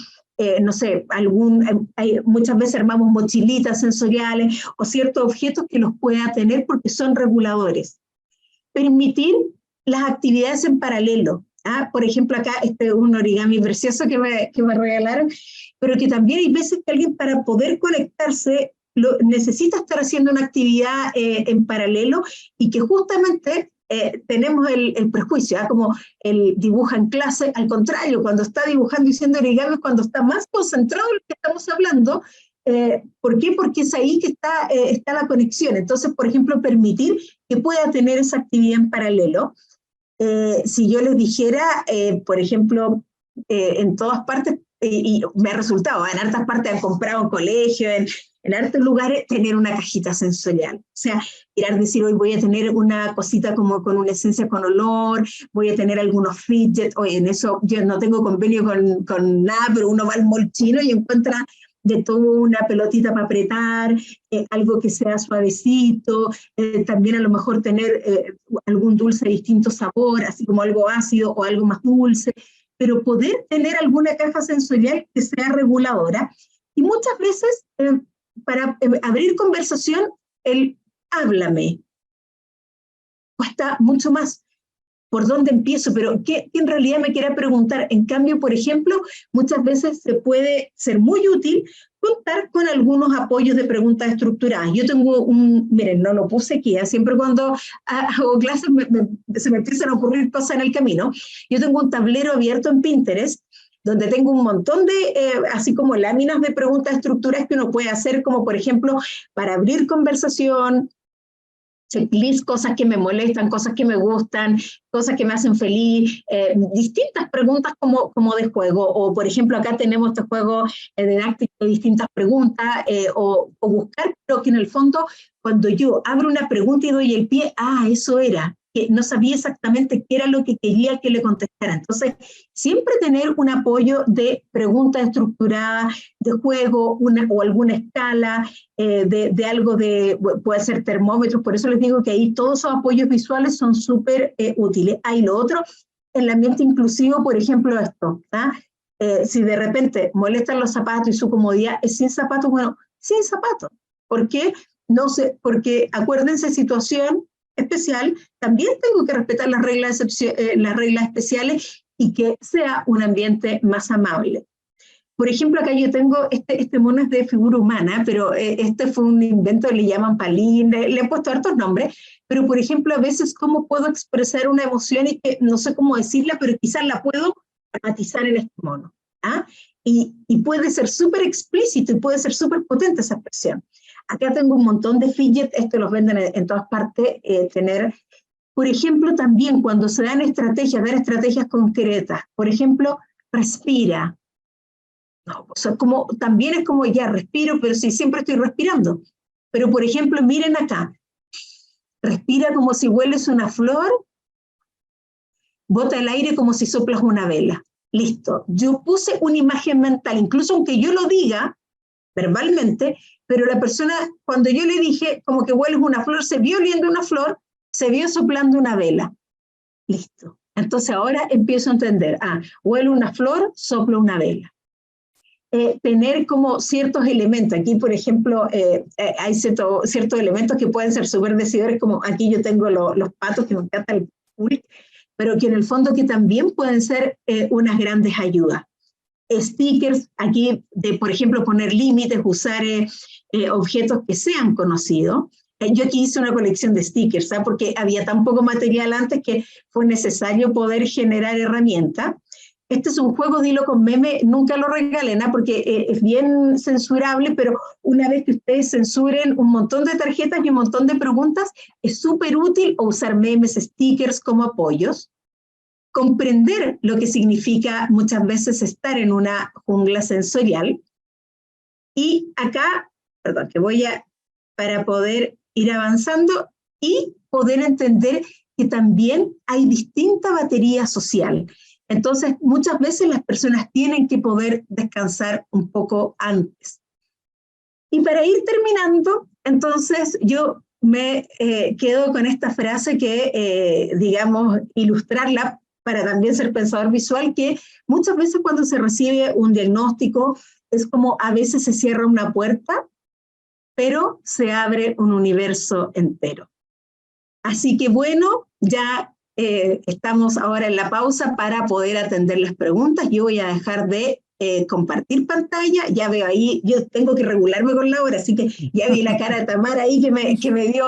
no sé, muchas veces armamos mochilitas sensoriales o ciertos objetos que los pueda tener porque son reguladores. Permitir las actividades en paralelo. Por ejemplo, acá este es un origami precioso que me regalaron, pero que también hay veces que alguien para poder conectarse necesita estar haciendo una actividad en paralelo y que justamente tenemos el prejuicio, como el dibuja en clase, al contrario, cuando está dibujando y haciendo origami, cuando está más concentrado en lo que estamos hablando. ¿Por qué? Porque es ahí que está la conexión. Entonces, por ejemplo, permitir que pueda tener esa actividad en paralelo. Si yo les dijera, por ejemplo, en todas partes, y me ha resultado, en hartas partes han comprado en colegio, en hartos lugares, tener una cajita sensorial. O sea, decir, hoy voy a tener una cosita como con una esencia con olor, voy a tener algunos fidgets, oye, en eso yo no tengo convenio con nada, pero uno va al mall chino y encuentra de todo una pelotita para apretar, algo que sea suavecito, también a lo mejor tener algún dulce de distinto sabor, así como algo ácido o algo más dulce, pero poder tener alguna caja sensorial que sea reguladora. Y muchas veces, para abrir conversación, el háblame cuesta mucho más. ¿Por dónde empiezo? Pero ¿qué en realidad me quiera preguntar? En cambio, por ejemplo, muchas veces se puede ser muy útil contar con algunos apoyos de preguntas estructuradas. Yo tengo miren, no lo puse aquí, siempre cuando hago clases se me empiezan a ocurrir cosas en el camino. Yo tengo un tablero abierto en Pinterest, donde tengo un montón de, así como láminas de preguntas estructuradas que uno puede hacer, como por ejemplo, para abrir conversación, checklist, cosas que me molestan, cosas que me gustan, cosas que me hacen feliz, distintas preguntas como de juego, o por ejemplo acá tenemos este juego didáctico de distintas preguntas, o buscar, pero que en el fondo cuando yo abro una pregunta y doy el pie, eso era, que no sabía exactamente qué era lo que quería que le contestara. Entonces, siempre tener un apoyo de preguntas estructuradas, de juego, o alguna escala, de algo puede ser termómetros, por eso les digo que ahí todos esos apoyos visuales son súper útiles. Hay lo otro, en el ambiente inclusivo, por ejemplo, esto, si de repente molestan los zapatos y su comodidad es sin zapatos, bueno, sin zapatos. ¿Por qué? No sé, porque acuérdense, situación especial, también tengo que respetar las reglas especiales y que sea un ambiente más amable. Por ejemplo, acá yo tengo, este mono es de figura humana, pero este fue un invento, le llaman palín, le he puesto hartos nombres, pero por ejemplo, a veces cómo puedo expresar una emoción y que no sé cómo decirla, pero quizás la puedo matizar en este mono. Y puede ser súper explícito y puede ser súper potente esa expresión. Acá tengo un montón de fidget, los venden en todas partes, por ejemplo, también cuando se dan estrategias, dar estrategias concretas, por ejemplo, respira. No, o sea, también es como ya respiro, pero sí, siempre estoy respirando. Pero, por ejemplo, miren acá, respira como si hueles una flor, bota el aire como si soplas una vela. Listo, yo puse una imagen mental, incluso aunque yo lo diga verbalmente, pero la persona, cuando yo le dije como que hueles una flor, se vio oliendo una flor, se vio soplando una vela. Listo. Entonces ahora empiezo a entender, huele una flor, soplo una vela. Tener como ciertos elementos. Aquí, por ejemplo, hay ciertos elementos que pueden ser súper decidores, como aquí yo tengo los patos, que me encanta el pool, pero que en el fondo que también pueden ser unas grandes ayudas. Stickers, aquí de, por ejemplo, poner límites, usar objetos que sean conocidos. Yo aquí hice una colección de stickers, ¿sabes? Porque había tan poco material antes que fue necesario poder generar herramientas. Este es un juego de hilo con meme, nunca lo regalen, porque es bien censurable, pero una vez que ustedes censuren un montón de tarjetas y un montón de preguntas, es súper útil usar memes, stickers como apoyos. Comprender lo que significa muchas veces estar en una jungla sensorial. Y acá, perdón, que para poder ir avanzando y poder entender que también hay distinta batería social. Entonces, muchas veces las personas tienen que poder descansar un poco antes. Y para ir terminando, entonces yo me quedo con esta frase que, digamos, ilustrarla para también ser pensador visual, que muchas veces cuando se recibe un diagnóstico es como a veces se cierra una puerta, pero se abre un universo entero. Así que bueno, ya estamos ahora en la pausa para poder atender las preguntas. Yo voy a dejar de compartir pantalla, ya veo ahí, yo tengo que regularme con la hora, así que ya vi la cara de Tamara ahí que me dio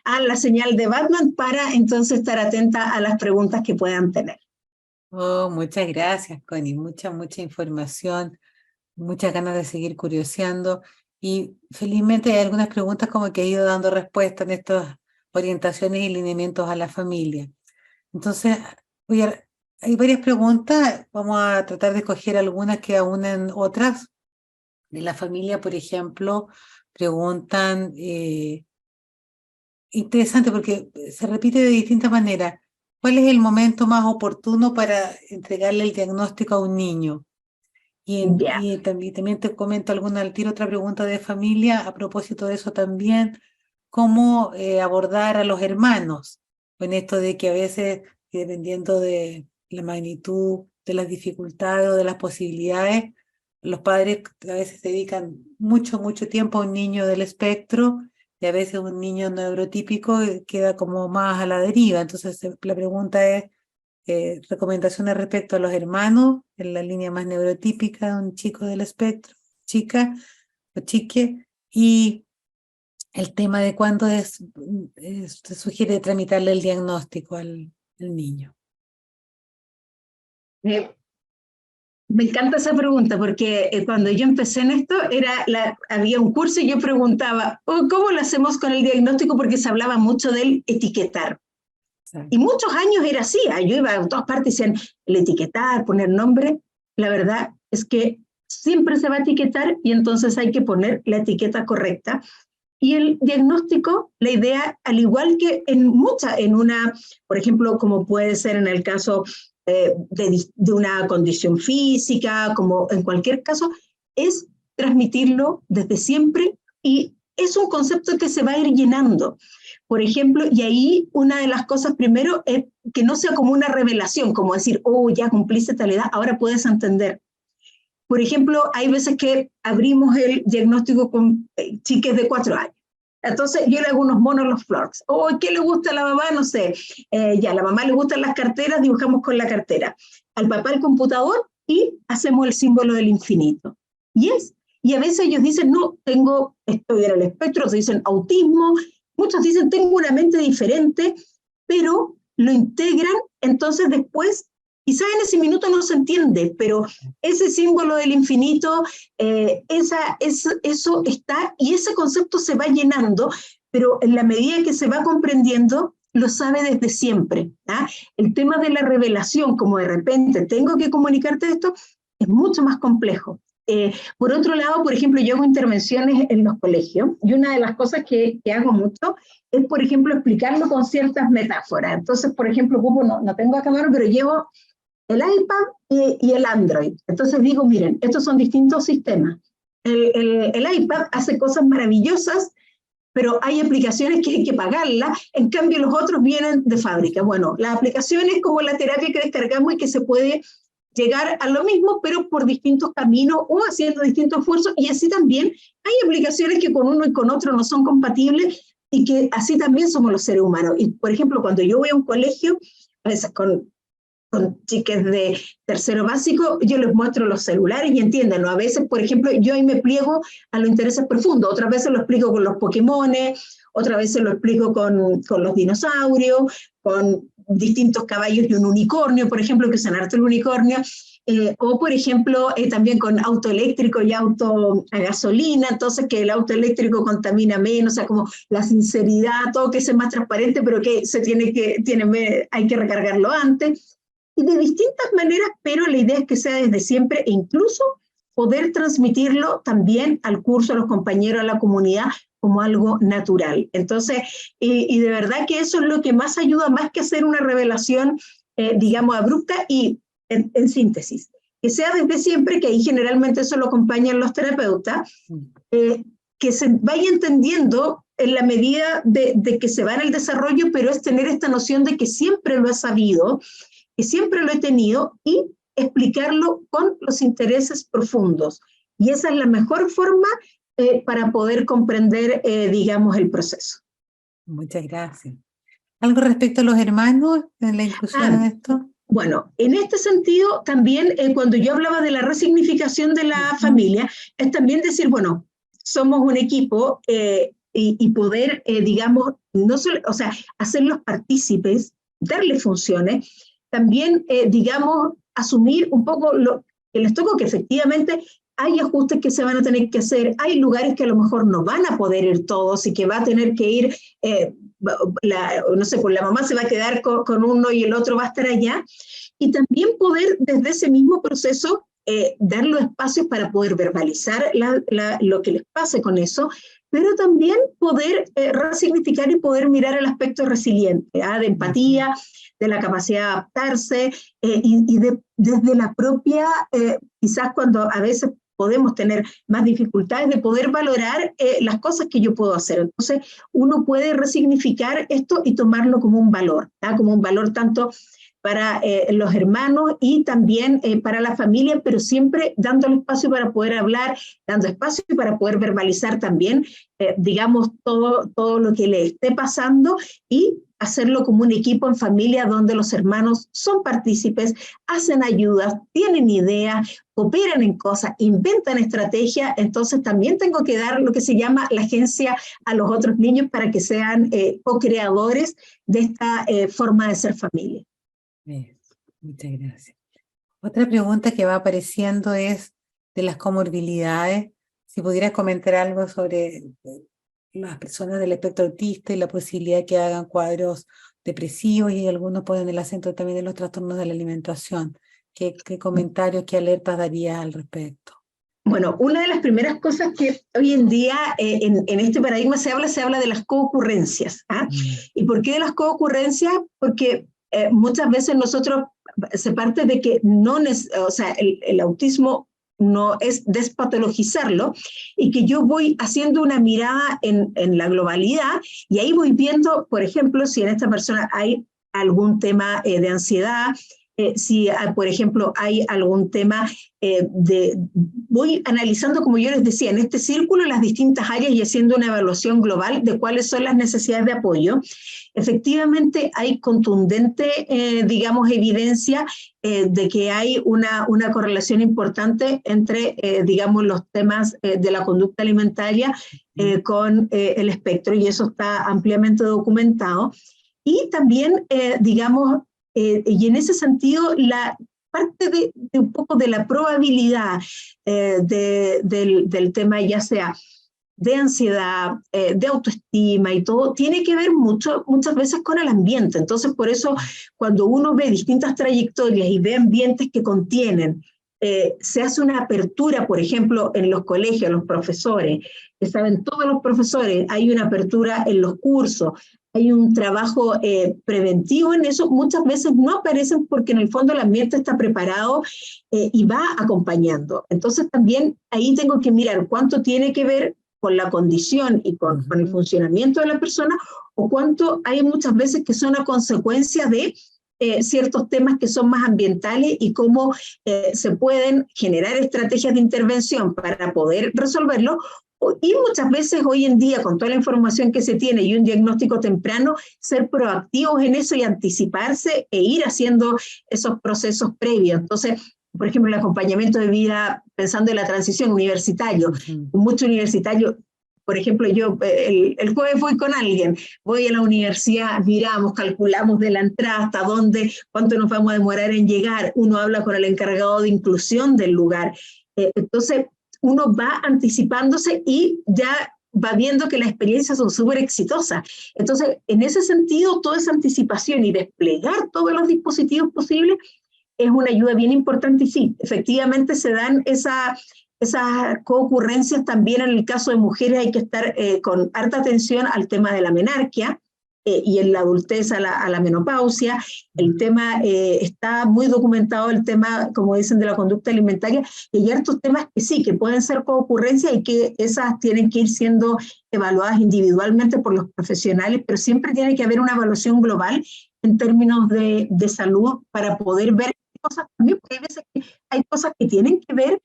la señal de Batman para entonces estar atenta a las preguntas que puedan tener. Oh, muchas gracias, Connie. Mucha información, muchas ganas de seguir curioseando. Y felizmente hay algunas preguntas como que he ido dando respuesta en estas orientaciones y lineamientos a la familia. Entonces, hay varias preguntas. Vamos a tratar de escoger algunas que unen otras. De la familia, por ejemplo, preguntan, interesante porque se repite de distintas maneras. ¿Cuál es el momento más oportuno para entregarle el diagnóstico a un niño? Y también te comento al tiro otra pregunta de familia a propósito de eso también. ¿Cómo abordar a los hermanos? Con esto de que a veces, dependiendo de la magnitud de las dificultades o de las posibilidades, los padres a veces dedican mucho tiempo a un niño del espectro y a veces un niño neurotípico queda como más a la deriva. Entonces la pregunta es, recomendaciones respecto a los hermanos, en la línea más neurotípica de un chico del espectro, chica o chique, y el tema de cuándo se sugiere tramitarle el diagnóstico al niño. Me encanta esa pregunta porque cuando yo empecé en esto había un curso y yo preguntaba, ¿cómo lo hacemos con el diagnóstico? Porque se hablaba mucho del etiquetar. Y muchos años era así, yo iba a todas partes y decían, el etiquetar, poner nombre. La verdad es que siempre se va a etiquetar y entonces hay que poner la etiqueta correcta. Y el diagnóstico, la idea, al igual que por ejemplo, como puede ser en el caso de una condición física, como en cualquier caso, es transmitirlo desde siempre y es un concepto que se va a ir llenando. Por ejemplo, y ahí una de las cosas primero es que no sea como una revelación, como decir, ya cumpliste tal edad, ahora puedes entender. Por ejemplo, hay veces que abrimos el diagnóstico con chiques de 4 años. Entonces yo le hago unos monos los florks. ¿Qué le gusta a la mamá? No sé. A la mamá le gustan las carteras, dibujamos con la cartera. Al papá el computador y hacemos el símbolo del infinito. Y a veces ellos dicen, no, estoy en el espectro, otros dicen autismo, muchos dicen, tengo una mente diferente, pero lo integran, entonces después, quizás en ese minuto no se entiende, pero ese símbolo del infinito, eso está, y ese concepto se va llenando, pero en la medida que se va comprendiendo, lo sabe desde siempre. El tema de la revelación, como de repente tengo que comunicarte esto, es mucho más complejo. Por otro lado, por ejemplo, yo hago intervenciones en los colegios y una de las cosas que hago mucho es, por ejemplo, explicarlo con ciertas metáforas. Entonces, por ejemplo, no tengo acá mano, pero llevo el iPad y el Android. Entonces digo, miren, estos son distintos sistemas. El iPad hace cosas maravillosas, pero hay aplicaciones que hay que pagarlas, en cambio los otros vienen de fábrica. Bueno, la aplicación es como la terapia que descargamos y que se puede llegar a lo mismo, pero por distintos caminos o haciendo distintos esfuerzos, y así también hay aplicaciones que con uno y con otro no son compatibles, y que así también somos los seres humanos. Y, por ejemplo, cuando yo voy a un colegio, a veces con chiques de tercero básico, yo les muestro los celulares y entienden, ¿no? A veces, por ejemplo, yo ahí me pliego a los intereses profundos, otras veces lo explico con los Pokémones, otras veces lo explico con los dinosaurios, con distintos caballos y un unicornio, por ejemplo, que usan harto el unicornio, o por ejemplo, también con auto eléctrico y auto a gasolina, entonces que el auto eléctrico contamina menos, o sea, como la sinceridad, todo que sea más transparente, pero que hay que recargarlo antes. Y de distintas maneras, pero la idea es que sea desde siempre e incluso poder transmitirlo también al curso, a los compañeros, a la comunidad, como algo natural. Entonces, y de verdad que eso es lo que más ayuda, más que hacer una revelación, digamos, abrupta y en síntesis. Que sea desde siempre, que ahí generalmente eso lo acompañan los terapeutas, que se vaya entendiendo en la medida de que se va en el desarrollo, pero es tener esta noción de que siempre lo he sabido, que siempre lo he tenido, y explicarlo con los intereses profundos. Y esa es la mejor forma para poder comprender, digamos, el proceso. Muchas gracias. ¿Algo respecto a los hermanos en la inclusión en esto? Bueno, en este sentido, también cuando yo hablaba de la resignificación de la familia, es también decir, bueno, somos un equipo y poder, digamos, no solo, o sea, hacerlos partícipes, darles funciones, también, digamos, asumir un poco lo que les toca, que efectivamente hay ajustes que se van a tener que hacer, hay lugares que a lo mejor no van a poder ir todos y que va a tener que ir, no sé, pues la mamá se va a quedar con uno y el otro va a estar allá, y también poder desde ese mismo proceso dar los espacios para poder verbalizar lo que les pase con eso, pero también poder resignificar y poder mirar el aspecto resiliente, de empatía, de la capacidad de adaptarse, y desde la propia, quizás cuando a veces podemos tener más dificultades, de poder valorar las cosas que yo puedo hacer. Entonces, uno puede resignificar esto y tomarlo como un valor, como un valor tanto para los hermanos y también para la familia, pero siempre dando el espacio para poder hablar, dando espacio para poder verbalizar también, digamos, todo lo que le esté pasando, y hacerlo como un equipo en familia donde los hermanos son partícipes, hacen ayudas, tienen ideas, cooperan en cosas, inventan estrategias. Entonces también tengo que dar lo que se llama la agencia a los otros niños para que sean co-creadores de esta forma de ser familia. Muchas gracias. Otra pregunta que va apareciendo es de las comorbilidades. Si pudieras comentar algo sobre las personas del espectro autista y la posibilidad que hagan cuadros depresivos, y algunos ponen el acento también en los trastornos de la alimentación. ¿Qué comentarios, qué alertas darías al respecto? Bueno, una de las primeras cosas que hoy en día en este paradigma se habla de las coocurrencias. ¿Ah? ¿Y por qué de las coocurrencias? Porque muchas veces nosotros se parte de que no, o sea, el autismo no es despatologizarlo, y que yo voy haciendo una mirada en la globalidad, y ahí voy viendo, por ejemplo, si en esta persona hay algún tema de ansiedad, si, por ejemplo, hay algún tema voy analizando, como yo les decía, en este círculo las distintas áreas y haciendo una evaluación global de cuáles son las necesidades de apoyo. Efectivamente, hay contundente, digamos, evidencia de que hay una correlación importante entre, digamos, los temas de la conducta alimentaria con el espectro, y eso está ampliamente documentado. Y también, digamos, y en ese sentido, la parte de un poco de la probabilidad del tema, ya sea de ansiedad, de autoestima y todo, tiene que ver muchas veces con el ambiente. Entonces, por eso, cuando uno ve distintas trayectorias y ve ambientes que contienen, se hace una apertura, por ejemplo, en los colegios, los profesores, que saben todos los profesores, hay una apertura en los cursos, hay un trabajo preventivo en eso. Muchas veces no aparecen porque en el fondo el ambiente está preparado y va acompañando. Entonces también ahí tengo que mirar cuánto tiene que ver con la condición y con el funcionamiento de la persona, o cuánto hay muchas veces que son a consecuencia de ciertos temas que son más ambientales, y cómo se pueden generar estrategias de intervención para poder resolverlo. Y muchas veces hoy en día, con toda la información que se tiene y un diagnóstico temprano, ser proactivos en eso y anticiparse e ir haciendo esos procesos previos. Entonces, por ejemplo, el acompañamiento de vida, pensando en la transición universitario, muchos universitarios, por ejemplo, yo el jueves voy con alguien, voy a la universidad, miramos, calculamos de la entrada hasta dónde, cuánto nos vamos a demorar en llegar, uno habla con el encargado de inclusión del lugar. Entonces, uno va anticipándose y ya va viendo que las experiencias son súper exitosas. Entonces, en ese sentido, toda esa anticipación y desplegar todos los dispositivos posibles es una ayuda bien importante. Y sí, efectivamente se dan esas coocurrencias también. En el caso de mujeres hay que estar con harta atención al tema de la menarquia, y en la adultez a la menopausia. El tema está muy documentado, el tema, como dicen, de la conducta alimentaria, y hay hartos temas que sí, que pueden ser coocurrencias y que esas tienen que ir siendo evaluadas individualmente por los profesionales, pero siempre tiene que haber una evaluación global en términos de salud para poder ver cosas también, porque hay veces que hay cosas que tienen que ver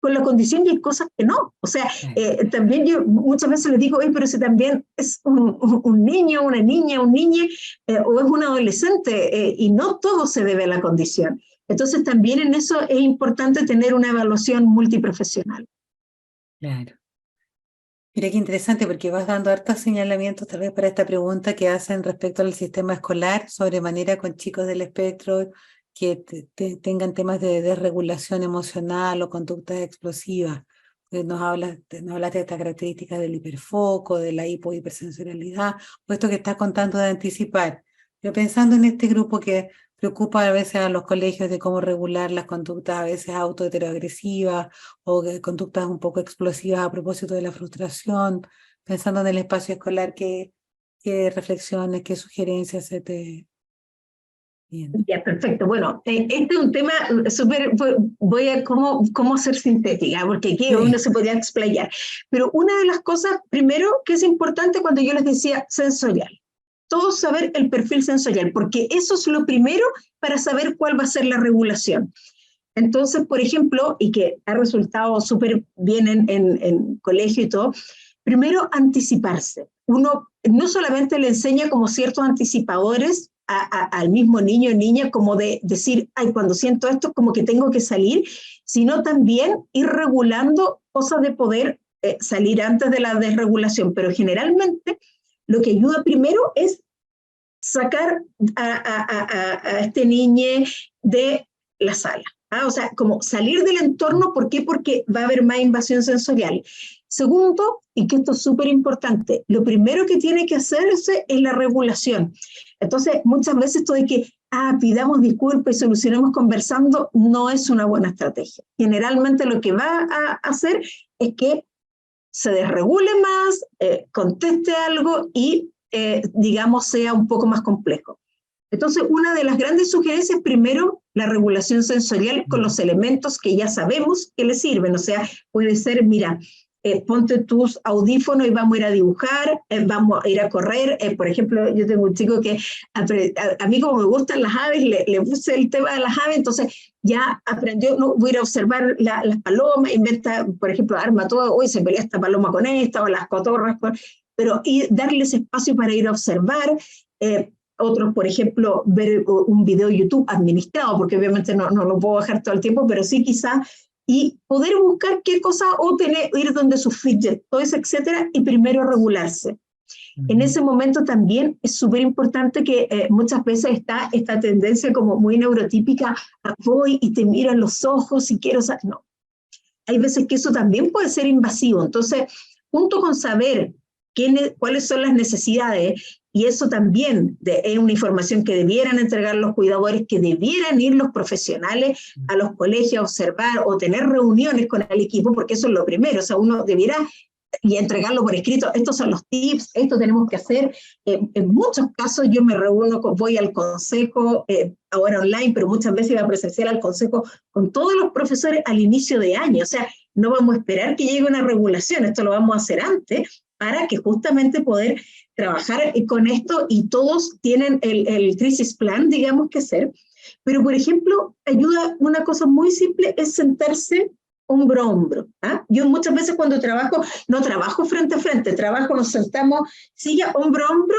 con la condición y hay cosas que no. O sea, también yo muchas veces les digo, pero si también es un niño, una niña, un niñe, o es un adolescente, y no todo se debe a la condición. Entonces también en eso es importante tener una evaluación multiprofesional. Claro. Mira qué interesante, porque vas dando hartos señalamientos tal vez para esta pregunta que hacen respecto al sistema escolar, sobremanera con chicos del espectro que tengan temas de desregulación emocional o conductas explosivas. Nos hablaste de estas características del hiperfoco, de la hipohipersensorialidad, o esto que estás contando de anticipar. Pero pensando en este grupo que preocupa a veces a los colegios de cómo regular las conductas a veces autoheteroagresivas o conductas un poco explosivas a propósito de la frustración, pensando en el espacio escolar, ¿qué reflexiones, qué sugerencias se te vienen? Ya, perfecto. Bueno, este es un tema súper, voy a cómo ser sintética, porque aquí uno se podría explayar. Pero una de las cosas, primero, que es importante cuando yo les decía sensorial. Todos saber el perfil sensorial, porque eso es lo primero para saber cuál va a ser la regulación. Entonces, por ejemplo, y que ha resultado súper bien en colegio y todo, primero anticiparse. Uno no solamente le enseña como ciertos anticipadores al mismo niño o niña, como de decir, ay, cuando siento esto como que tengo que salir, sino también ir regulando cosas de poder salir antes de la desregulación. Pero generalmente lo que ayuda primero es sacar a este niño de la sala. O sea, como salir del entorno, ¿por qué? Porque va a haber más invasión sensorial. Segundo, y que esto es súper importante, lo primero que tiene que hacerse es la regulación. Entonces, muchas veces esto de que pidamos disculpas y solucionemos conversando no es una buena estrategia. Generalmente lo que va a hacer es que se desregule más, conteste algo y, digamos, sea un poco más complejo. Entonces, una de las grandes sugerencias, primero, la regulación sensorial con los elementos que ya sabemos que le sirven. O sea, puede ser, mira, ponte tus audífonos y vamos a ir a dibujar, vamos a ir a correr. Por ejemplo, yo tengo un chico que a mí como me gustan las aves, le puse el tema de las aves, entonces ya aprendió, no, voy a ir a observar las palomas, inventa, por ejemplo, arma todo, hoy se pelea esta paloma con esta, o las cotorras, pero y darles espacio para ir a observar. Otros, por ejemplo, ver un video de YouTube administrado, porque obviamente no lo puedo bajar todo el tiempo, pero sí quizá, y poder buscar qué cosa, o ir donde sus fidget toys, etcétera, y primero regularse. En ese momento también es súper importante que muchas veces está esta tendencia como muy neurotípica, voy y te miro en los ojos y quiero saber, no. Hay veces que eso también puede ser invasivo, entonces, junto con saber cuáles son las necesidades, y eso también es una información que debieran entregar los cuidadores, que debieran ir los profesionales a los colegios a observar o tener reuniones con el equipo, porque eso es lo primero, o sea, uno debiera y entregarlo por escrito, estos son los tips, esto tenemos que hacer. En muchos casos yo me reúno, voy al consejo, ahora online, pero muchas veces voy a presenciar al consejo con todos los profesores al inicio de año, o sea, no vamos a esperar que llegue una regulación, esto lo vamos a hacer antes, para que justamente poder trabajar con esto, y todos tienen el crisis plan, digamos, que hacer. Pero, por ejemplo, ayuda una cosa muy simple, es sentarse hombro a hombro. Yo muchas veces cuando trabajo, no trabajo frente a frente, nos sentamos silla hombro a hombro,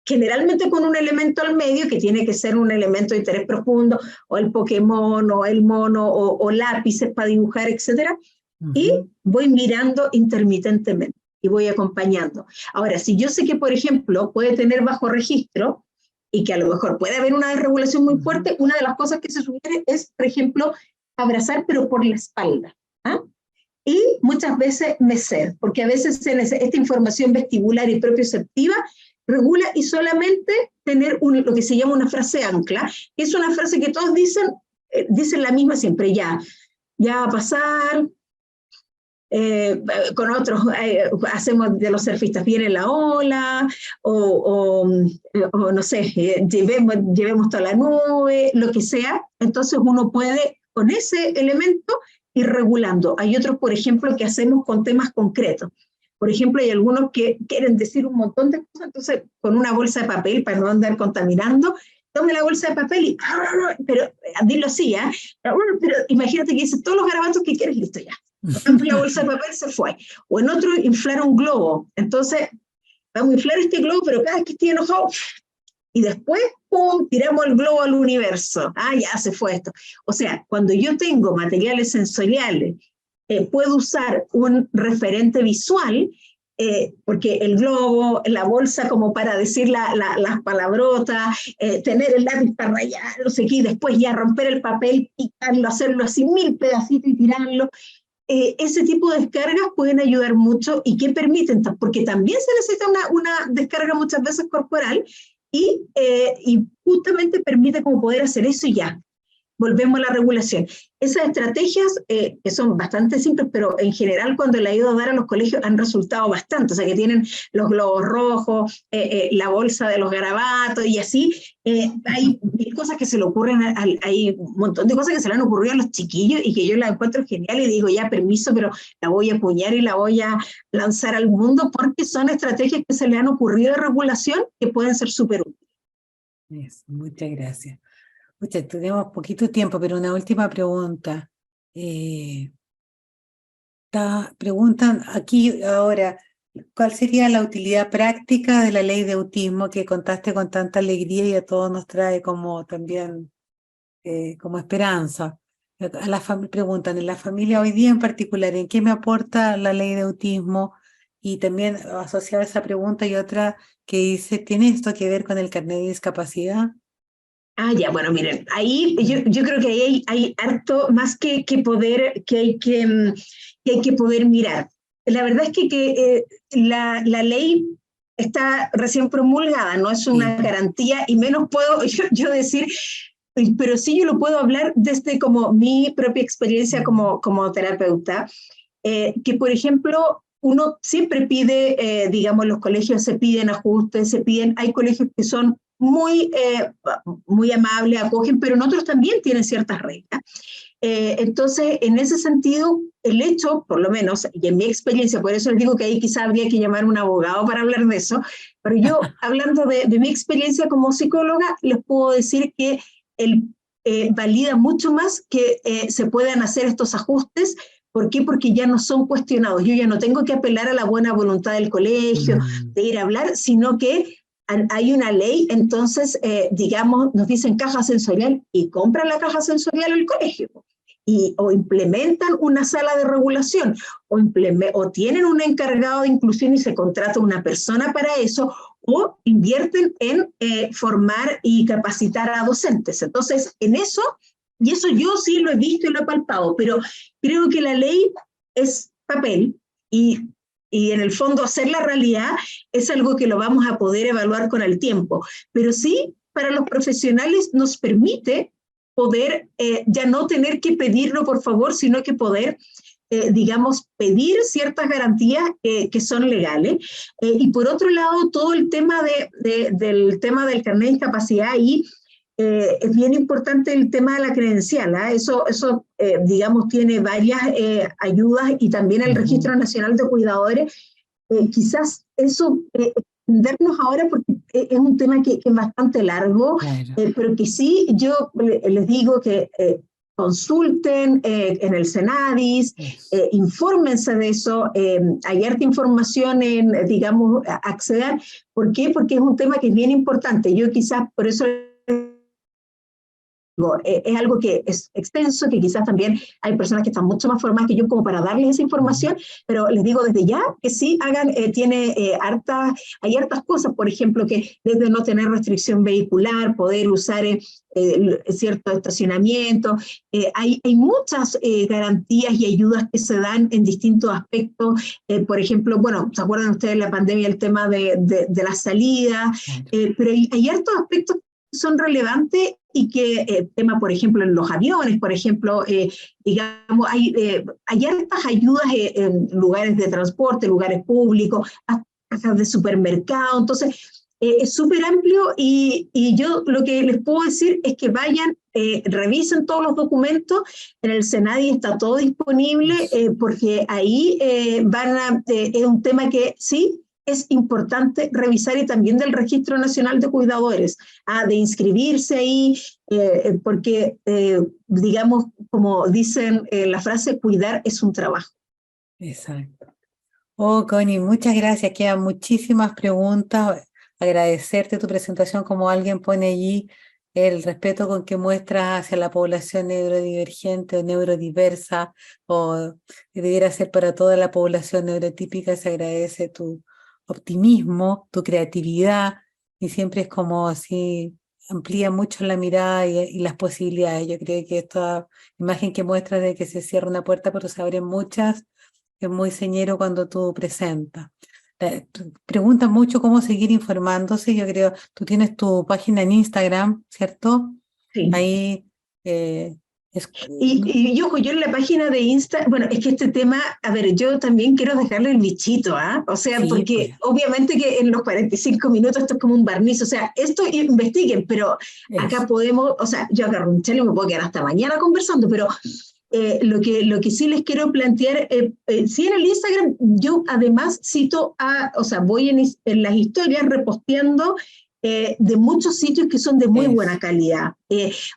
generalmente con un elemento al medio, que tiene que ser un elemento de interés profundo, o el Pokémon, o el mono, o lápices para dibujar, etcétera, y voy mirando intermitentemente y voy acompañando. Ahora, si yo sé que, por ejemplo, puede tener bajo registro y que a lo mejor puede haber una desregulación muy fuerte, una de las cosas que se sugiere es, por ejemplo, abrazar, pero por la espalda. Y muchas veces mecer, porque a veces esta información vestibular y propioceptiva regula, y solamente tener lo que se llama una frase ancla, que es una frase que todos dicen la misma siempre, ya va a pasar. Con otros hacemos de los surfistas, viene la ola, o no sé, llevemos toda la nube, lo que sea. Entonces uno puede con ese elemento ir regulando. Hay otros, por ejemplo, que hacemos con temas concretos. Por ejemplo, hay algunos que quieren decir un montón de cosas, entonces con una bolsa de papel, para no andar contaminando, tome la bolsa de papel y, pero dilo así, pero imagínate que dices todos los garabatos que quieres, listo ya. La bolsa de papel se fue. O en otro, inflar un globo. Entonces, vamos a inflar este globo, pero cada vez que estoy enojado, y después, ¡pum!, tiramos el globo al universo. Ya se fue esto. O sea, cuando yo tengo materiales sensoriales, puedo usar un referente visual, porque el globo, la bolsa como para decir las palabrotas, tener el lápiz para rayar, no sé qué, y después ya romper el papel, picarlo, hacerlo así 1000 pedacitos y tirarlo. Ese tipo de descargas pueden ayudar mucho, y que permiten, porque también se necesita una descarga muchas veces corporal, y justamente permite como poder hacer eso, y ya volvemos a la regulación. Esas estrategias que son bastante simples, pero en general cuando le he ido a dar a los colegios han resultado bastante, o sea que tienen los globos rojos, la bolsa de los garabatos y así. Hay mil cosas que se le ocurren, hay un montón de cosas que se le han ocurrido a los chiquillos y que yo las encuentro genial, y digo, ya, permiso, pero la voy a apuñar y la voy a lanzar al mundo, porque son estrategias que se le han ocurrido de regulación que pueden ser súper útiles. Muchas gracias. Tenemos poquito tiempo, pero una última pregunta. Preguntan aquí ahora, ¿cuál sería la utilidad práctica de la ley de autismo que contaste con tanta alegría y a todos nos trae como también como esperanza? Preguntan, en la familia hoy día en particular, ¿en qué me aporta la ley de autismo? Y también asociar esa pregunta y otra que dice, ¿tiene esto que ver con el carnet de discapacidad? Ah, ya, bueno, miren, ahí yo creo que ahí hay harto más que poder, que hay que poder mirar. La verdad es que la ley está recién promulgada, no es una Sí. garantía, y menos puedo yo decir, pero sí yo lo puedo hablar desde como mi propia experiencia como terapeuta, que por ejemplo uno siempre pide, digamos, los colegios se piden ajustes, hay colegios que son muy amables, acogen, pero en otros también tienen ciertas reglas. Entonces, en ese sentido, el hecho, por lo menos, y en mi experiencia, por eso les digo que ahí quizá habría que llamar a un abogado para hablar de eso, pero yo, hablando de mi experiencia como psicóloga, les puedo decir que valida mucho más que se puedan hacer estos ajustes. ¿Por qué? Porque ya no son cuestionados. Yo ya no tengo que apelar a la buena voluntad del colegio, de ir a hablar, sino que hay una ley, entonces, digamos, nos dicen caja sensorial y compran la caja sensorial al colegio. O implementan una sala de regulación, o tienen un encargado de inclusión y se contrata una persona para eso, o invierten en formar y capacitar a docentes. Entonces, en eso, y eso yo sí lo he visto y lo he palpado, pero creo que la ley es papel y en el fondo hacer la realidad es algo que lo vamos a poder evaluar con el tiempo. Pero sí, para los profesionales nos permite poder ya no tener que pedirlo por favor, sino que poder, digamos, pedir ciertas garantías que son legales. Y por otro lado, todo el tema del tema del carnet de discapacidad y es bien importante el tema de la credencial. Eso digamos, tiene varias ayudas y también el Registro Nacional de Cuidadores. Quizás eso, entendernos ahora, porque es un tema que es bastante largo, Claro. pero que sí, yo les digo que consulten en el Senadis, infórmense de eso, hay harta información en, digamos, acceder. ¿Por qué? Porque es un tema que es bien importante. Yo quizás por eso es algo que es extenso, que quizás también hay personas que están mucho más formadas que yo como para darles esa información, pero les digo desde ya que sí hagan, hay hartas cosas, por ejemplo, que desde no tener restricción vehicular, poder usar cierto estacionamiento, hay muchas garantías y ayudas que se dan en distintos aspectos, por ejemplo, bueno, ¿se acuerdan ustedes de la pandemia, el tema de la salida? Pero hay hartos aspectos son relevantes y que tema, por ejemplo, en los aviones, por ejemplo, digamos, hay hartas ayudas en lugares de transporte, lugares públicos, hasta de supermercado. Entonces, es súper amplio y yo lo que les puedo decir es que vayan, revisen todos los documentos, en el Senadi está todo disponible, porque ahí es un tema que sí, es importante revisar, y también del Registro Nacional de Cuidadores, de inscribirse ahí, porque, digamos, como dicen la frase, cuidar es un trabajo. Exacto. Oh, Connie, muchas gracias. Quedan muchísimas preguntas. Agradecerte tu presentación, como alguien pone allí, el respeto con que muestras hacia la población neurodivergente o neurodiversa, o debiera ser para toda la población neurotípica. Se agradece tu optimismo, tu creatividad, y siempre es como así, amplía mucho la mirada y las posibilidades. Yo creo que esta imagen que muestras de que se cierra una puerta pero se abren muchas, es muy señero cuando tú presentas. Preguntan mucho cómo seguir informándose. Yo creo, tú tienes tu página en Instagram, ¿cierto? Sí. Ahí Y ojo, yo en la página de Insta, bueno, es que este tema, a ver, yo también quiero dejarle el bichito, o sea, sí, porque pues, obviamente que en los 45 minutos esto es como un barniz, o sea, esto investiguen, acá eso. podemos, o sea, yo agarro un chale y me puedo quedar hasta mañana conversando, pero lo que sí les quiero plantear, sí, en el Instagram yo además cito o sea, voy en las historias reposteando de muchos sitios que son de muy buena calidad.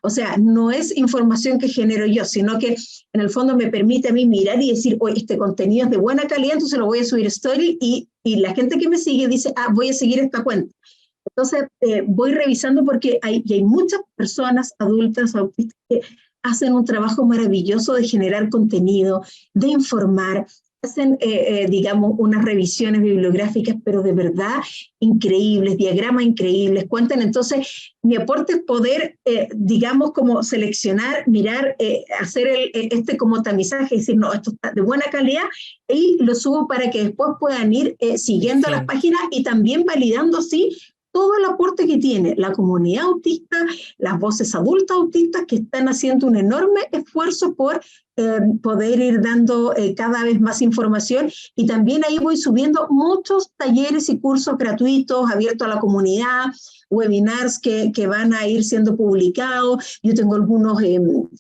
O sea, no es información que genero yo, sino que en el fondo me permite a mí mirar y decir, oye, este contenido es de buena calidad, entonces lo voy a subir story, y la gente que me sigue dice, voy a seguir esta cuenta. Entonces voy revisando, porque hay muchas personas adultas, autistas, que hacen un trabajo maravilloso de generar contenido, de informar, hacen, digamos, unas revisiones bibliográficas, pero de verdad increíbles, diagramas increíbles, cuentan. Entonces, mi aporte es poder, digamos, como seleccionar, mirar, hacer este como tamizaje, decir, no, esto está de buena calidad, y lo subo para que después puedan ir siguiendo las páginas y también validando así todo el aporte que tiene la comunidad autista, las voces adultas autistas que están haciendo un enorme esfuerzo por poder ir dando cada vez más información, y también ahí voy subiendo muchos talleres y cursos gratuitos abiertos a la comunidad, webinars que van a ir siendo publicados. Yo tengo algunos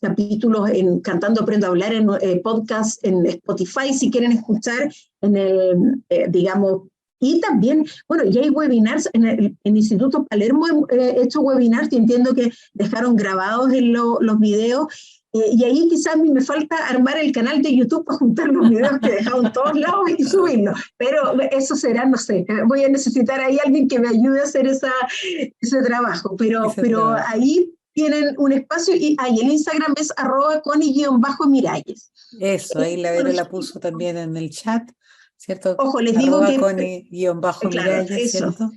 capítulos en Cantando Aprendo a Hablar, en podcast en Spotify, si quieren escuchar en el, digamos, y también, bueno, ya hay webinars, en el Instituto Palermo he hecho webinars y entiendo que dejaron grabados en los videos, y ahí quizás a mí me falta armar el canal de YouTube para juntar los videos que he dejado en todos lados y subirlos, pero eso será, no sé, voy a necesitar ahí a alguien que me ayude a hacer ese trabajo, pero ahí tienen un espacio, y el Instagram es @Connie_Miralles. Eso, ahí la Vero la puso también en el chat, ¿cierto? Ojo, les digo que Connie_Miralles, claro, eso. ¿cierto?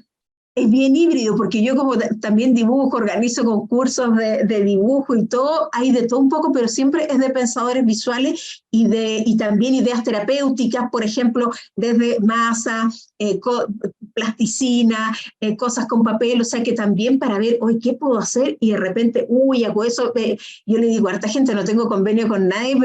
Es bien híbrido, porque yo como también dibujo, organizo concursos de dibujo y todo, hay de todo un poco, pero siempre es de pensadores visuales y también ideas terapéuticas, por ejemplo, desde masa, plasticina, cosas con papel, o sea que también para ver, hoy ¿qué puedo hacer? Y de repente, hago eso, yo le digo a harta gente, no tengo convenio con nadie,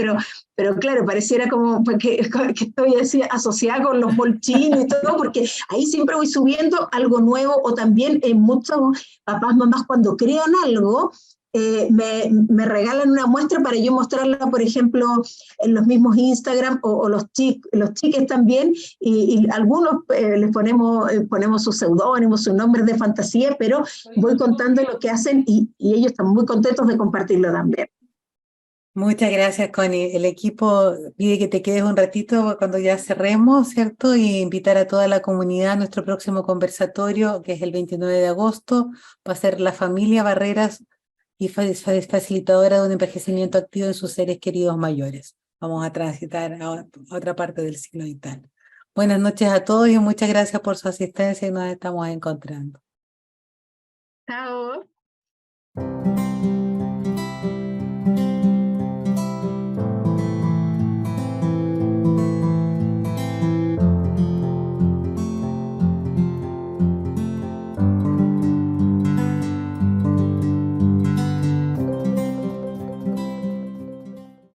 pero claro, pareciera como que estoy así asociada con los molchinos y todo, porque ahí siempre voy subiendo algo nuevo, o también muchos papás, mamás, cuando crean algo, me regalan una muestra para yo mostrarla, por ejemplo, en los mismos Instagram, o los chiques también, y algunos les ponemos sus seudónimos, sus nombres de fantasía, pero voy contando lo que hacen, y ellos están muy contentos de compartirlo también. Muchas gracias, Connie. El equipo pide que te quedes un ratito cuando ya cerremos, ¿cierto? Y invitar a toda la comunidad a nuestro próximo conversatorio, que es el 29 de agosto. Va a ser la familia, barreras y facilitadora de un envejecimiento activo en sus seres queridos mayores. Vamos a transitar a otra parte del siglo vital. Buenas noches a todos y muchas gracias por su asistencia, y nos estamos encontrando. Chao.